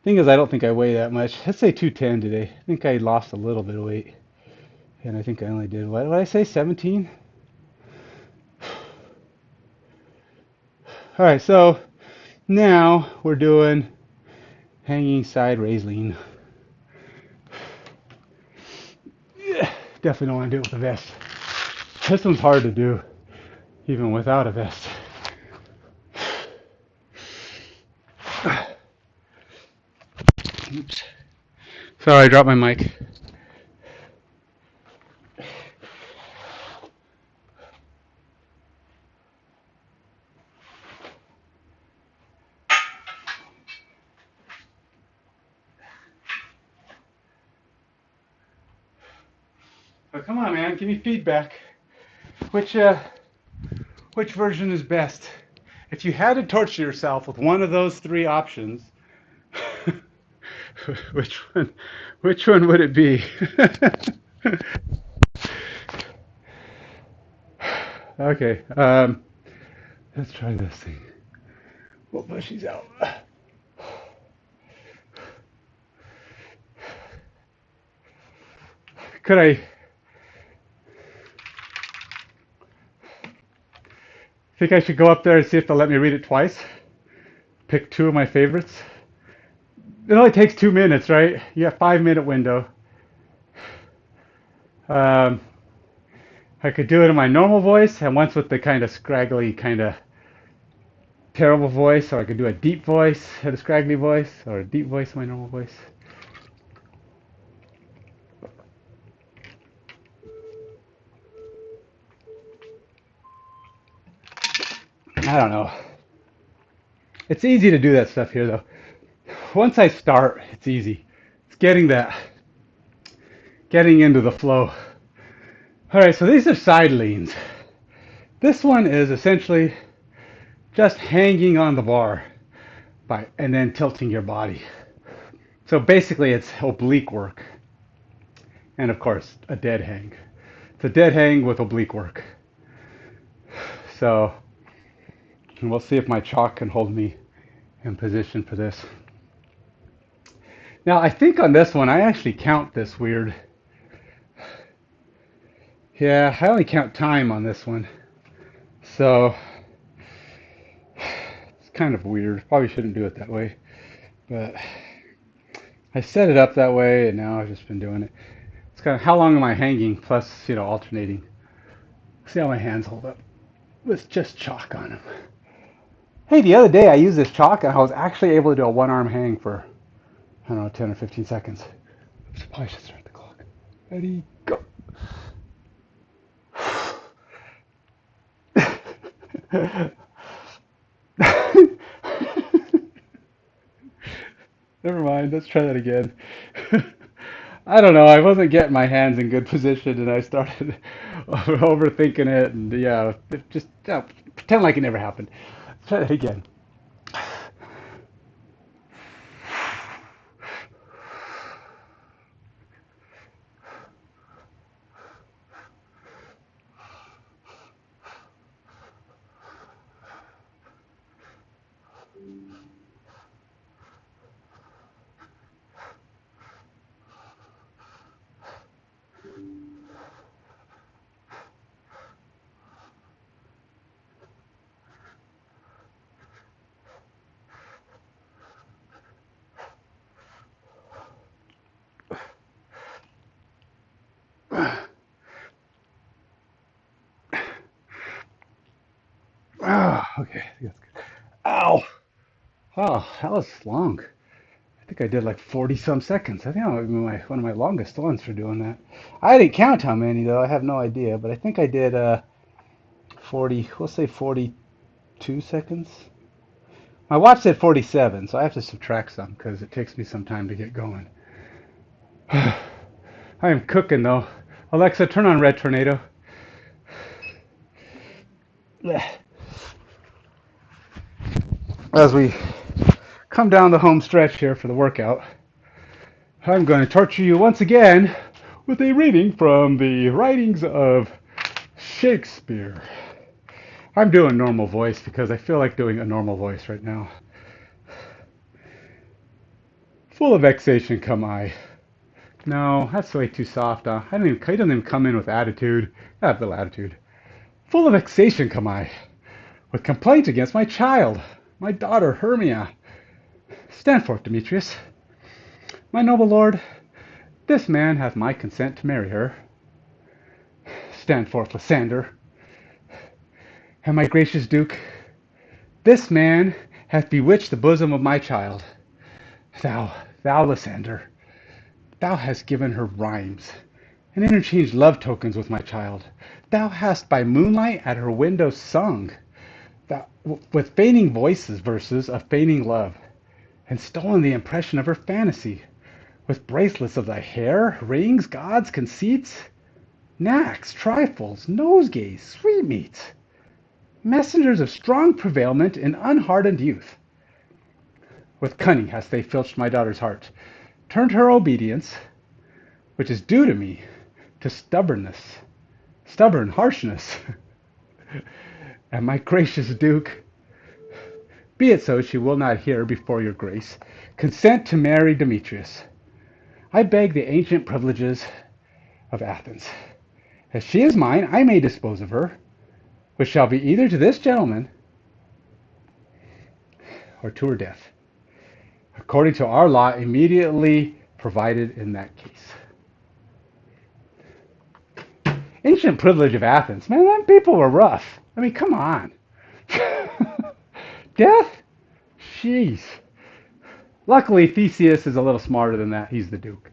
Thing is, I don't think I weigh that much. Let's say 210 today. I think I lost a little bit of weight, and I think I only did, what did I say, 17? All right, so now we're doing hanging side raise lean. Yeah, definitely don't want to do it with a vest. This one's hard to do, even without a vest. Oops. Sorry, I dropped my mic. Oh, come on, man, give me feedback. Which version is best? If you had to torture yourself with one of those three options, which one would it be? Okay, let's try this thing. We'll push these out. Could I think I should go up there and see if they'll let me read it twice? Pick two of my favorites. It only takes 2 minutes, right? You have 5 minute window. Um, I could do it in my normal voice and once with the kind of scraggly, kind of terrible voice, or I could do a deep voice and a scraggly voice, or a deep voice in my normal voice. I don't know. It's easy to do that stuff here, though. Once I start, it's easy. It's getting into the flow. All right, so these are side leans. This one is essentially just hanging on the bar and then tilting your body. So basically, it's oblique work, and of course, a dead hang. It's a dead hang with oblique work. So we'll see if my chalk can hold me in position for this. Now, I think on this one, I actually count this weird. Yeah, I only count time on this one. So it's kind of weird. Probably shouldn't do it that way. But I set it up that way, and now I've just been doing it. It's kind of how long am I hanging, plus, alternating. See how my hands hold up with just chalk on them. Hey, the other day I used this chalk, and I was actually able to do a one-arm hang for, I don't know, 10 or 15 seconds. Probably should start the clock. Ready, go. Never mind, let's try that again. I don't know, I wasn't getting my hands in good position and I started overthinking it and just pretend like it never happened. Let's try that again. Oh, okay, that's good. Ow! Oh, that was long. I think I did like 40 some seconds. I think that might be one of my longest ones for doing that. I didn't count how many though. I have no idea, but I think I did 40. We'll say 42 seconds. My watch said 47, so I have to subtract some because it takes me some time to get going. I am cooking though. Alexa, turn on Red Tornado. As we come down the home stretch here for the workout, I'm going to torture you once again with a reading from the writings of Shakespeare. I'm doing normal voice because I feel like doing a normal voice right now. Full of vexation come I. No, that's way too soft. He doesn't even come in with attitude. I have little attitude. Full of vexation come I, with complaint against my child, my daughter Hermia. Stand forth, Demetrius. My noble lord, this man hath my consent to marry her. Stand forth, Lysander. And my gracious duke, this man hath bewitched the bosom of my child. Thou, Lysander, thou hast given her rhymes, and interchanged love tokens with my child. Thou hast by moonlight at her window sung, with feigning voices verses of feigning love, and stolen the impression of her fantasy, with bracelets of thy hair, rings, gauds, conceits, knacks, trifles, nosegays, sweetmeats, messengers of strong prevailment in unhardened youth. With cunning hast they filched my daughter's heart, turned her obedience, which is due to me, to stubborn harshness. And my gracious duke, be it so she will not hear before your grace, consent to marry Demetrius. I beg the ancient privileges of Athens. As she is mine, I may dispose of her, which shall be either to this gentleman or to her death. according to our law, immediately provided in that case. Ancient privilege of Athens. Man, them people were rough. I mean, come on. Death? Jeez. Luckily, Theseus is a little smarter than that. He's the Duke.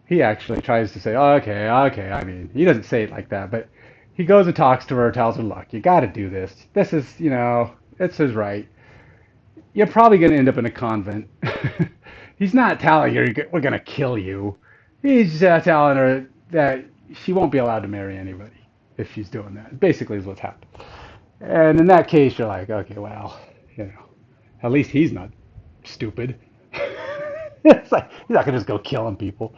He actually tries to say, okay, okay. I mean, he doesn't say it like that, but he goes and talks to her, tells her, look, you got to do this. This is, it's his right. You're probably going to end up in a convent. He's not telling her we're going to kill you. He's telling her that she won't be allowed to marry anybody if she's doing that. Basically, is what's happened. And in that case, you're like, okay, well, at least he's not stupid. It's like he's not gonna just go killing people.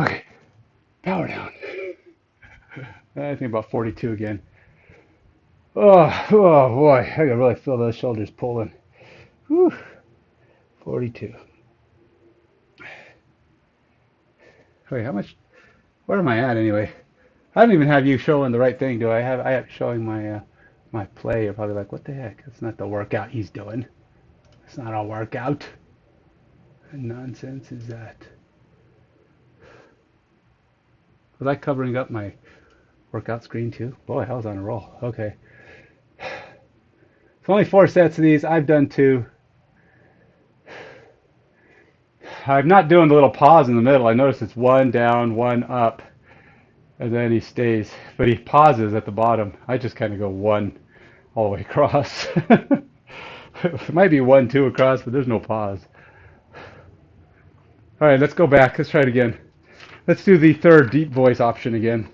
Okay, power down. I think about 42 again. Oh boy, I can really feel those shoulders pulling. Whew, 42. Wait, how much? Where am I at anyway? I don't even have you showing the right thing, do I? I have showing my play. You're probably like, what the heck? That's not the workout he's doing. It's not a workout. What nonsense is that? Was I covering up my workout screen too? Boy, I was on a roll. Okay. It's only 4 sets of these. I've done 2. I'm not doing the little pause in the middle. I notice it's 1 down, 1 up, and then he stays. But he pauses at the bottom. I just kind of go 1 all the way across. It might be 1, 2 across, but there's no pause. All right, let's go back. Let's try it again. Let's do the third deep voice option again.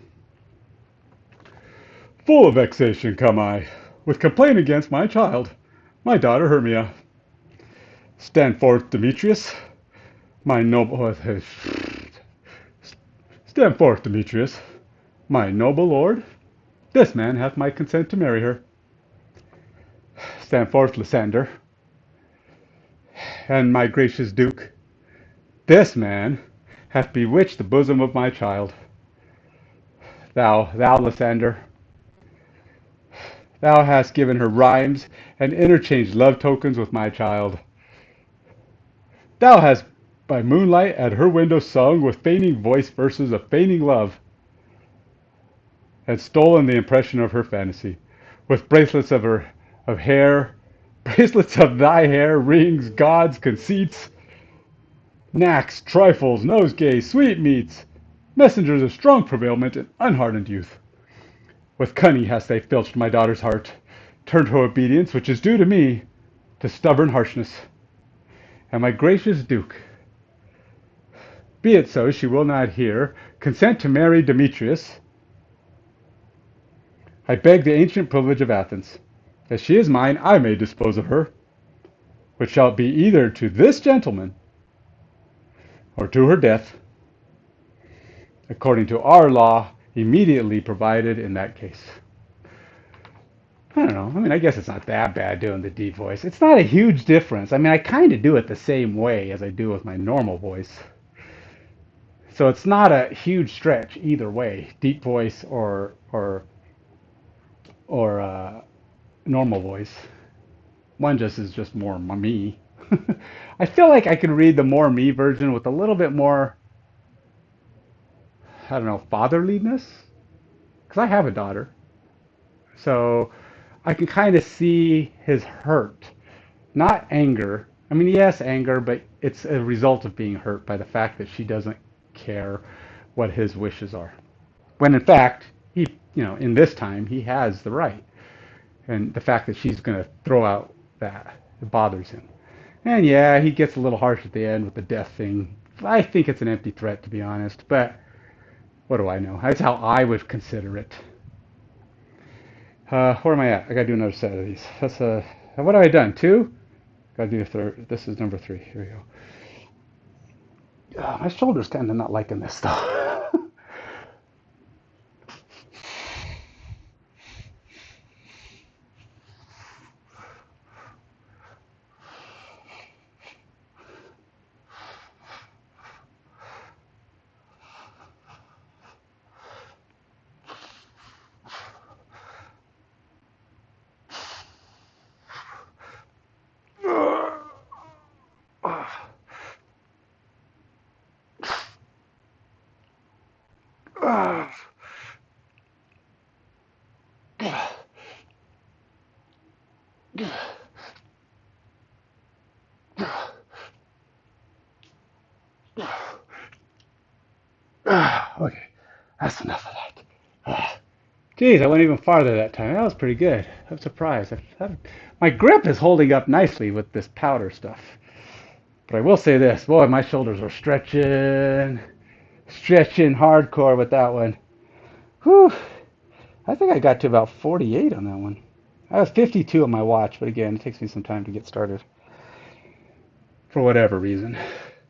Full of vexation come I, with complaint against my child, my daughter Hermia. Stand forth, Demetrius, my noble... Stand forth, Demetrius, my noble lord. This man hath my consent to marry her. Stand forth, Lysander, and my gracious duke. This man hath bewitched the bosom of my child. Thou, Lysander, thou hast given her rhymes and interchanged love tokens with my child. Thou hast by moonlight at her window sung with feigning voice verses of feigning love, and stolen the impression of her fantasy, with bracelets of hair, bracelets of thy hair, rings, gauds, conceits, knacks, trifles, nosegays, sweetmeats, messengers of strong prevailment and unhardened youth. With cunning hast they filched my daughter's heart, turned her obedience, which is due to me, to stubborn harshness. And my gracious duke, be it so, she will not hear, consent to marry Demetrius. I beg the ancient privilege of Athens. As she is mine, I may dispose of her, which shall be either to this gentleman or to her death, according to our law, immediately provided in that case. I don't know. I mean, I guess it's not that bad doing the deep voice. It's not a huge difference. I mean, I kind of do it the same way as I do with my normal voice. So it's not a huge stretch either way, deep voice or normal voice. One just is just more me. I feel like I could read the more me version with a little bit more, I don't know, fatherliness. Because I have a daughter. So I can kind of see his hurt. Not anger. I mean, yes, anger, but it's a result of being hurt by the fact that she doesn't care what his wishes are. When in fact, he, in this time, he has the right. And the fact that she's going to throw out that, it bothers him. And yeah, he gets a little harsh at the end with the death thing. I think it's an empty threat, to be honest. But What do I know? That's how I would consider it. Where am I at? I gotta do another set of these. That's what have I done? Two? Gotta do a third. This is number three. Here we go. My shoulder's kind of not liking this stuff. Okay, that's enough of that. Geez, I went even farther that time. That was pretty good. I'm surprised. My grip is holding up nicely with this powder stuff. But I will say this, boy, my shoulders are stretching hardcore with that one. Whew. I think I got to about 48 on that one. I was 52 on my watch, but again, it takes me some time to get started for whatever reason.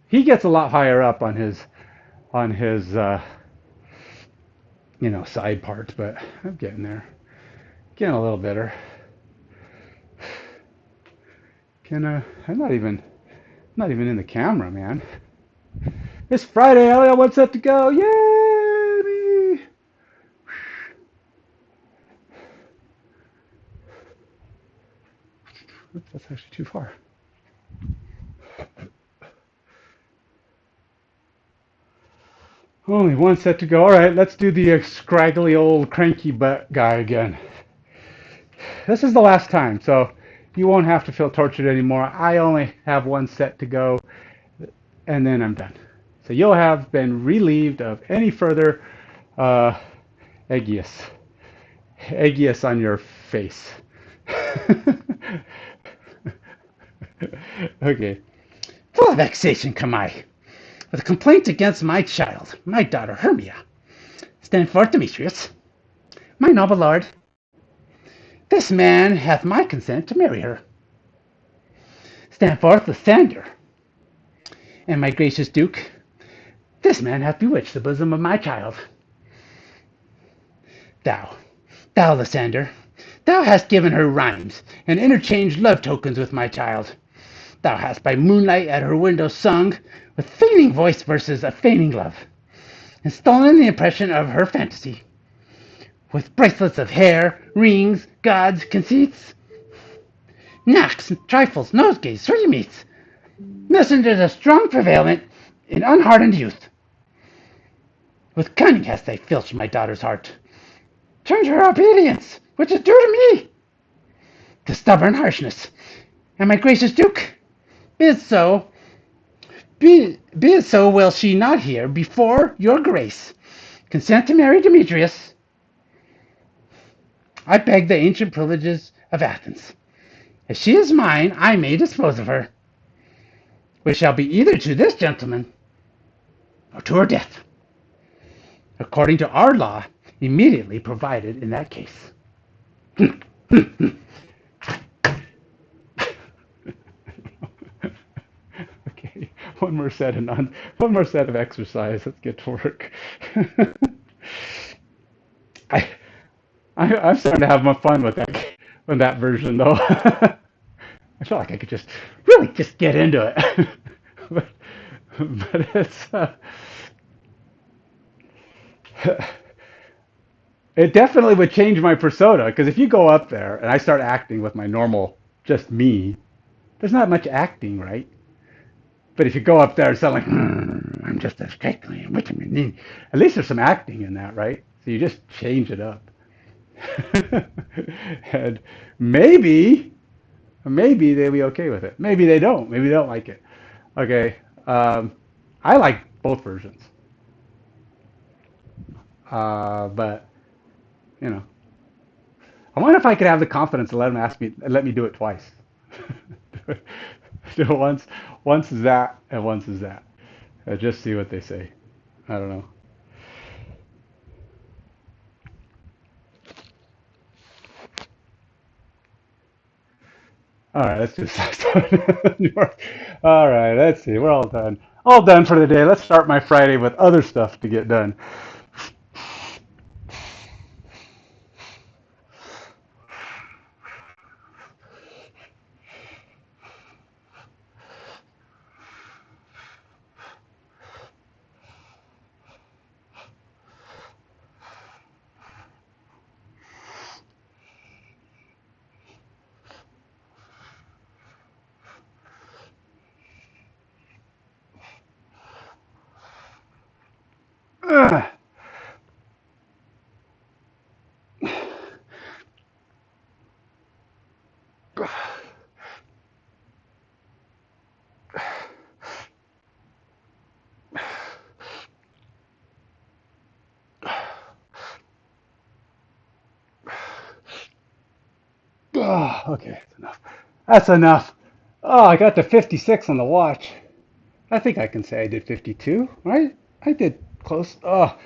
He gets a lot higher up on his side parts, but I'm getting there. Getting a little better. I'm not even in the camera, man. It's Friday. I only got one set to go. Yay! Me. Oops, that's actually too far. Only one set to go. All right, let's do the scraggly old cranky butt guy again. This is the last time, so you won't have to feel tortured anymore. I only have one set to go, and then I'm done. So you'll have been relieved of any further uh, eggius, eggius on your face. Okay. Full of vexation come I, with a complaint against my child, my daughter Hermia. Stand forth, Demetrius, my noble lord. This man hath my consent to marry her. Stand forth, Lysander, and my gracious duke. This man hath bewitched the bosom of my child. Thou, Lysander, thou hast given her rhymes, and interchanged love tokens with my child. Thou hast by moonlight at her window sung, with feigning voice verses of feigning love, and stolen the impression of her fantasy. With bracelets of hair, rings, gauds, conceits, knacks, trifles, nosegays, sweet meats, messengers of strong prevailment in unhardened youth. With cunning hast thou filched my daughter's heart, turned her obedience, which is due to me, to stubborn harshness. And my gracious duke, be it so will she not hear before your grace consent to marry Demetrius. I beg the ancient privileges of Athens. If she is mine, I may dispose of her, which shall be either to this gentleman or to her death, according to our law immediately provided in that case. Okay, one more set of exercise. Let's get to work. I, I'm starting to have more fun with that version though. I feel like I could just really just get into it, but, but it definitely would change my persona because if you go up there and I start acting with my normal, just me, there's not much acting, right? But if you go up there and sound like, I'm just a strictly, at least there's some acting in that, right? So you just change it up. And maybe they'll be okay with it. Maybe they don't. Maybe they don't like it. Okay. I like both versions. But, you know, I wonder if I could have the confidence to let me do it twice. Do it once is that, and once is that. Just see what they say. I don't know. All right, let's do All right, let's see. We're all done. All done for the day. Let's start my Friday with other stuff to get done. Ugh. Oh, okay, that's enough. That's enough. Oh, I got to 56 on the watch. I think I can say I did 52, right? I did close. Oh,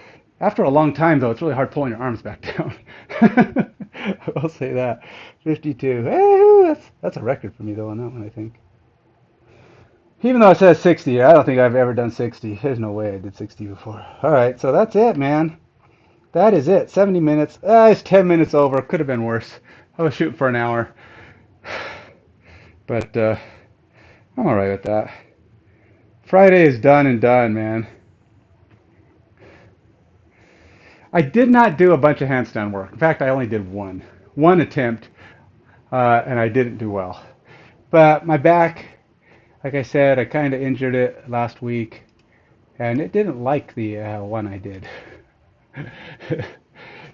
after a long time though, it's really hard pulling your arms back down. I will say that. 52. Hey, that's a record for me though on that one, I think. Even though it says 60, I don't think I've ever done 60. There's no way I did 60 before. All right, so that's it, man. That is it. 70 minutes. It's 10 minutes over. Could have been worse. I was shooting for an hour, but I'm all right with that. Friday is done and done, man. I did not do a bunch of handstand work. In fact, I only did one attempt, and I didn't do well. But my back, like I said, I kind of injured it last week, and it didn't like the one I did.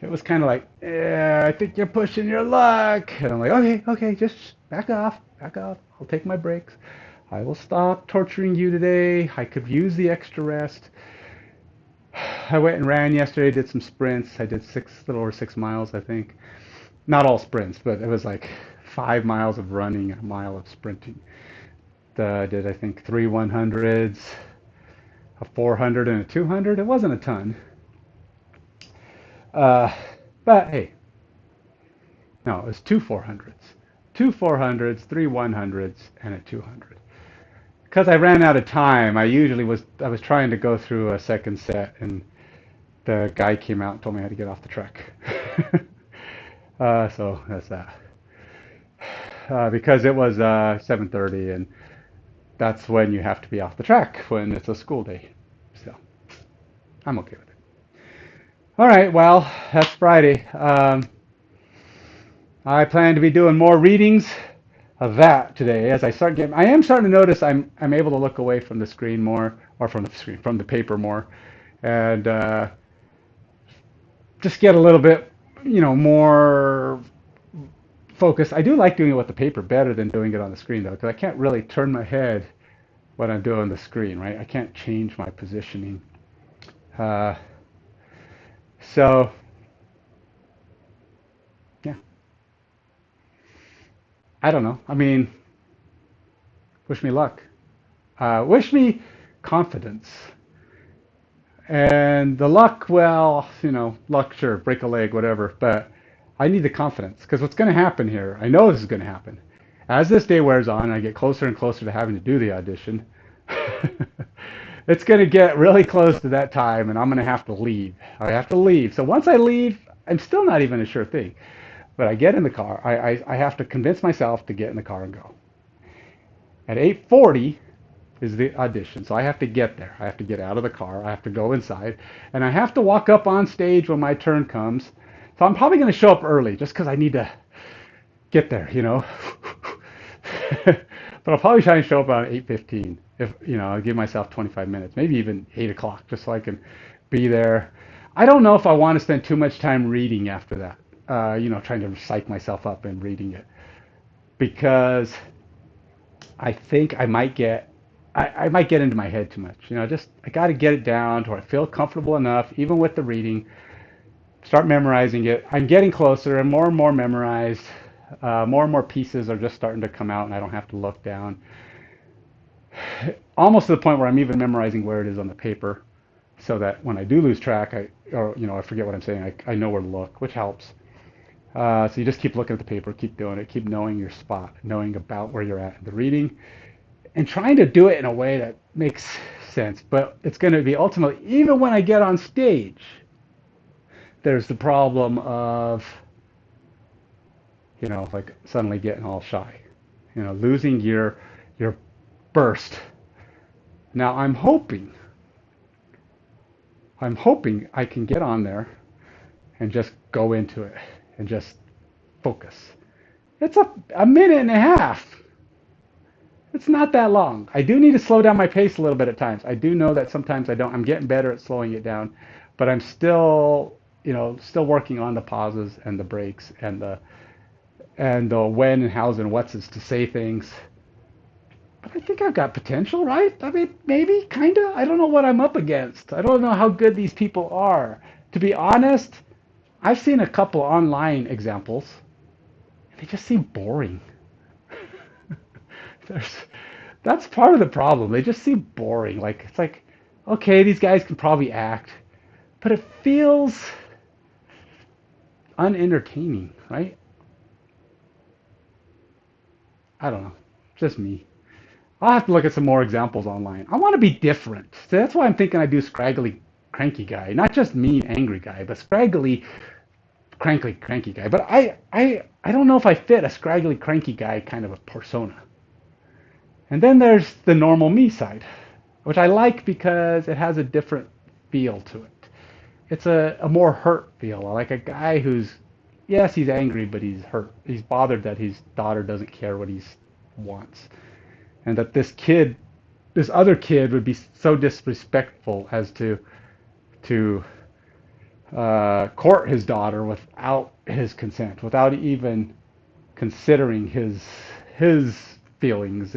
It was kind of like, I think you're pushing your luck. And I'm like, okay, okay, just back off, back off. I'll take my breaks. I will stop torturing you today. I could use the extra rest. I went and ran yesterday, did some sprints. I did little over 6 miles, I think. Not all sprints, but it was like 5 miles of running and a mile of sprinting. I did, I think, three 100s, a 400, and a 200. It wasn't a ton. Uh, but hey, no, it was two 400s. Two 400s, three 100s, and a 200. Because I ran out of time, I was trying to go through a second set, and the guy came out and told me I had to get off the truck. So that's that. Because it was 7:30, and that's when you have to be off the track when it's a school day. So I'm okay with it. All right, well, that's Friday. I plan to be doing more readings of that today as I start getting. I am starting to notice I'm able to look away from the screen more, or from the screen, from the paper more, and just get a little bit, more focused. I do like doing it with the paper better than doing it on the screen though, because I can't really turn my head when I'm doing the screen, right? I can't change my positioning. Uh, so yeah, I don't know. I mean, wish me luck. Wish me confidence. And the luck, well, luck, sure, break a leg, whatever. But I need the confidence because what's going to happen here, I know this is going to happen. As this day wears on, and I get closer and closer to having to do the audition. It's going to get really close to that time, and I'm going to have to leave. I have to leave. So once I leave, I'm still not even a sure thing. But I get in the car. I have to convince myself to get in the car and go. At 8:40 is the audition, so I have to get there. I have to get out of the car. I have to go inside, and I have to walk up on stage when my turn comes. So I'm probably going to show up early just because I need to get there. But I'll probably try and show up around 8:15. If I'll give myself 25 minutes, maybe even 8 o'clock, just so I can be there. I don't know if I want to spend too much time reading after that. Trying to psych myself up and reading it because I think I might get into my head too much. Just I got to get it down to where I feel comfortable enough, even with the reading. Start memorizing it. I'm getting closer and more memorized. More and more pieces are just starting to come out, and I don't have to look down. Almost to the point where I'm even memorizing where it is on the paper, so that when I do lose track, I forget what I'm saying. I know where to look, which helps. So you just keep looking at the paper, keep doing it, keep knowing your spot, knowing about where you're at in the reading, and trying to do it in a way that makes sense. But it's going to be ultimately, even when I get on stage, there's the problem of, like suddenly getting all shy, losing your burst. Now I'm hoping I can get on there and just go into it and just focus. It's a minute and a half. It's not that long. I do need to slow down my pace a little bit at times. I do know that sometimes I don't. I'm getting better at slowing it down, but I'm still, still working on the pauses and the breaks and the when and hows and what's is to say things. But I think I've got potential, right? I mean, maybe, kind of. I don't know what I'm up against. I don't know how good these people are. To be honest, I've seen a couple online examples, and they just seem boring. There's, that's part of the problem. They just seem boring. Like it's like, okay, these guys can probably act, but it feels unentertaining, right? I don't know. Just me. I'll have to look at some more examples online. I want to be different. So that's why I'm thinking I do scraggly, cranky guy, not just mean, angry guy, but scraggly, cranky guy. But I don't know if I fit a scraggly, cranky guy kind of a persona. And then there's the normal me side, which I like because it has a different feel to it. It's a more hurt feel. I like a guy who's, yes, he's angry, but he's hurt. He's bothered that his daughter doesn't care what he wants. And that this other kid would be so disrespectful as to court his daughter without his consent, without even considering his feelings,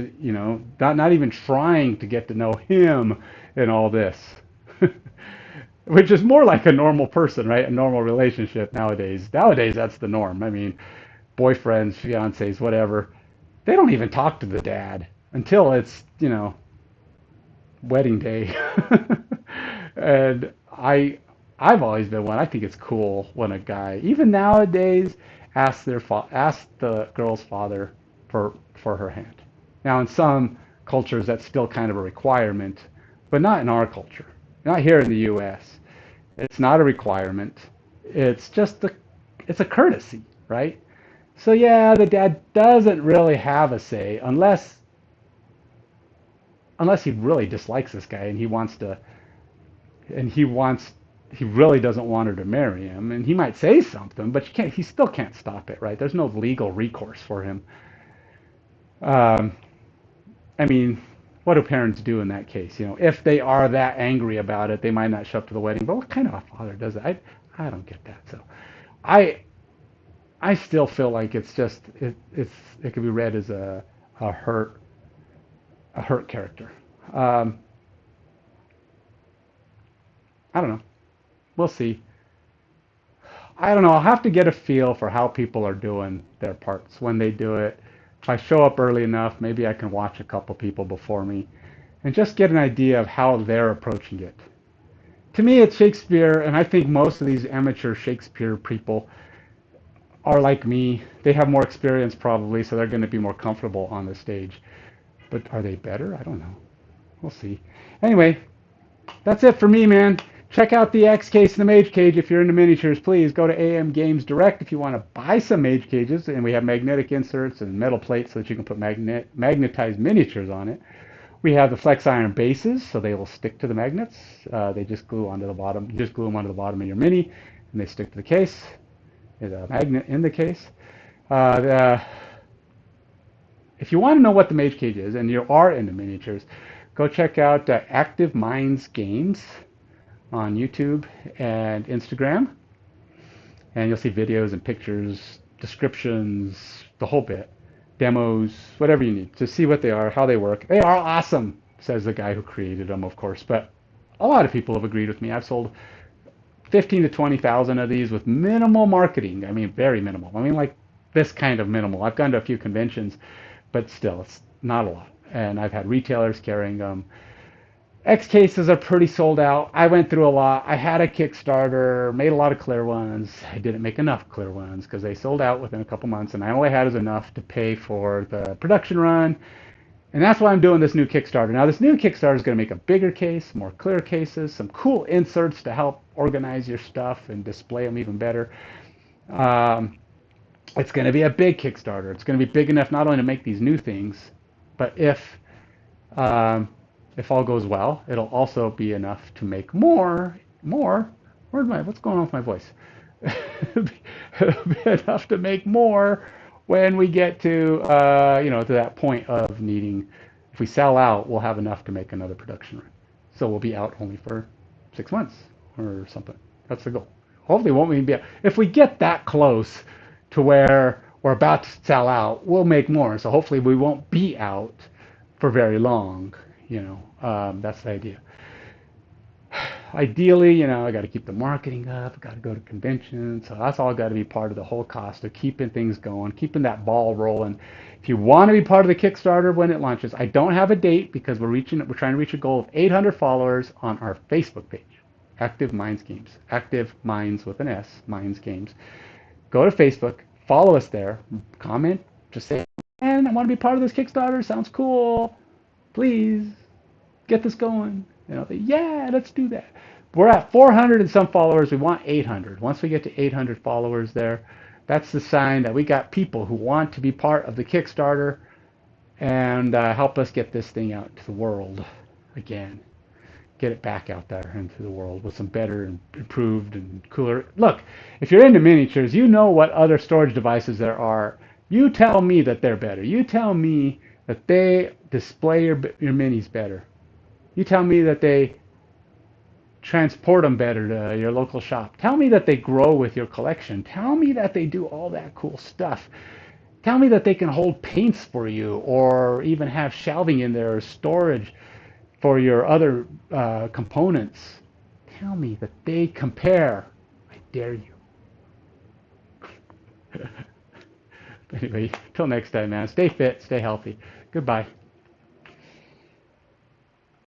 not even trying to get to know him in all this, which is more like a normal person, right? A normal relationship nowadays. Nowadays, that's the norm. I mean, boyfriends, fiancés, whatever, they don't even talk to the dad until it's, wedding day. And I've always been one. I think it's cool when a guy, even nowadays, asks the girl's father for her hand. Now, in some cultures, that's still kind of a requirement, but not in our culture. Not here in the U.S. It's not a requirement. It's just it's a courtesy, right? So yeah, the dad doesn't really have a say unless he really dislikes this guy and and he really doesn't want her to marry him, and he might say something, but he still can't stop it, right? There's no legal recourse for him. Um, I mean, what do parents do in that case? If they are that angry about it, they might not show up to the wedding. But what kind of a father does that? I don't get that. So, I I still feel like it's just it could be read as a hurt a hurt character. Um, I don't know. We'll see. I don't know. I'll have to get a feel for how people are doing their parts when they do it. If I show up early enough, maybe I can watch a couple people before me and just get an idea of how they're approaching it. To me, it's Shakespeare, and I think most of these amateur Shakespeare people are like me. They have more experience probably, so they're going to be more comfortable on the stage. But are they better? I don't know. We'll see. Anyway, that's it for me, man. Check out the X case and the Mage Cage if you're into miniatures. Please go to AM Games Direct if you want to buy some Mage Cages, and we have magnetic inserts and metal plates so that you can put magnetized miniatures on it. We have the flex iron bases, so they will stick to the magnets. They just glue onto the bottom. You just glue them onto the bottom of your mini, and they stick to the case. There's a magnet in the case. If you want to know what the Mage Cage is, and you are into miniatures, go check out Active Minds Games on YouTube and Instagram, and you'll see videos and pictures, descriptions, the whole bit, demos, whatever you need to see what they are, how they work. They are awesome, says the guy who created them, of course, but a lot of people have agreed with me. I've sold 15 to 20,000 of these with minimal marketing. I mean, very minimal. I mean, like this kind of minimal. I've gone to a few conventions, but still, it's not a lot. And I've had retailers carrying them. X cases are pretty sold out. I went through a lot. I had a Kickstarter, made a lot of clear ones. I didn't make enough clear ones because they sold out within a couple months, and I only had enough to pay for the production run. And that's why I'm doing this new Kickstarter. Now, this new Kickstarter is going to make a bigger case, more clear cases, some cool inserts to help organize your stuff and display them even better. Um, it's going to be a big Kickstarter. It's going to be big enough not only to make these new things, but um, if all goes well, it'll also be enough to make more. What's going on with my voice? It'll be enough to make more when we get to, to that point of needing, if we sell out, we'll have enough to make another production run. So we'll be out only for 6 months or something. That's the goal. Hopefully, won't even be, if we get that close to where we're about to sell out, we'll make more. So hopefully we won't be out for very long. That's the idea. Ideally, I got to keep the marketing up. I got to go to conventions. So that's all got to be part of the whole cost of keeping things going, keeping that ball rolling. If you want to be part of the Kickstarter when it launches, I don't have a date because we're trying to reach a goal of 800 followers on our Facebook page, Active Minds Games. Active Minds with an S, Minds Games. Go to Facebook, follow us there, comment, just say, man, I want to be part of this Kickstarter. Sounds cool. Please get this going. Yeah, let's do that. We're at 400 and some followers. We want 800. Once we get to 800 followers there, that's the sign that we got people who want to be part of the Kickstarter and help us get this thing out to the world again. Get it back out there into the world with some better and improved and cooler. Look, if you're into miniatures, you know what other storage devices there are. You tell me that they're better. You tell me that they display your minis better. You tell me that they transport them better to your local shop. Tell me that they grow with your collection. Tell me that they do all that cool stuff. Tell me that they can hold paints for you or even have shelving in there or storage for your other components. Tell me that they compare. I dare you. Anyway, till next time, man. Stay fit, stay healthy. Goodbye.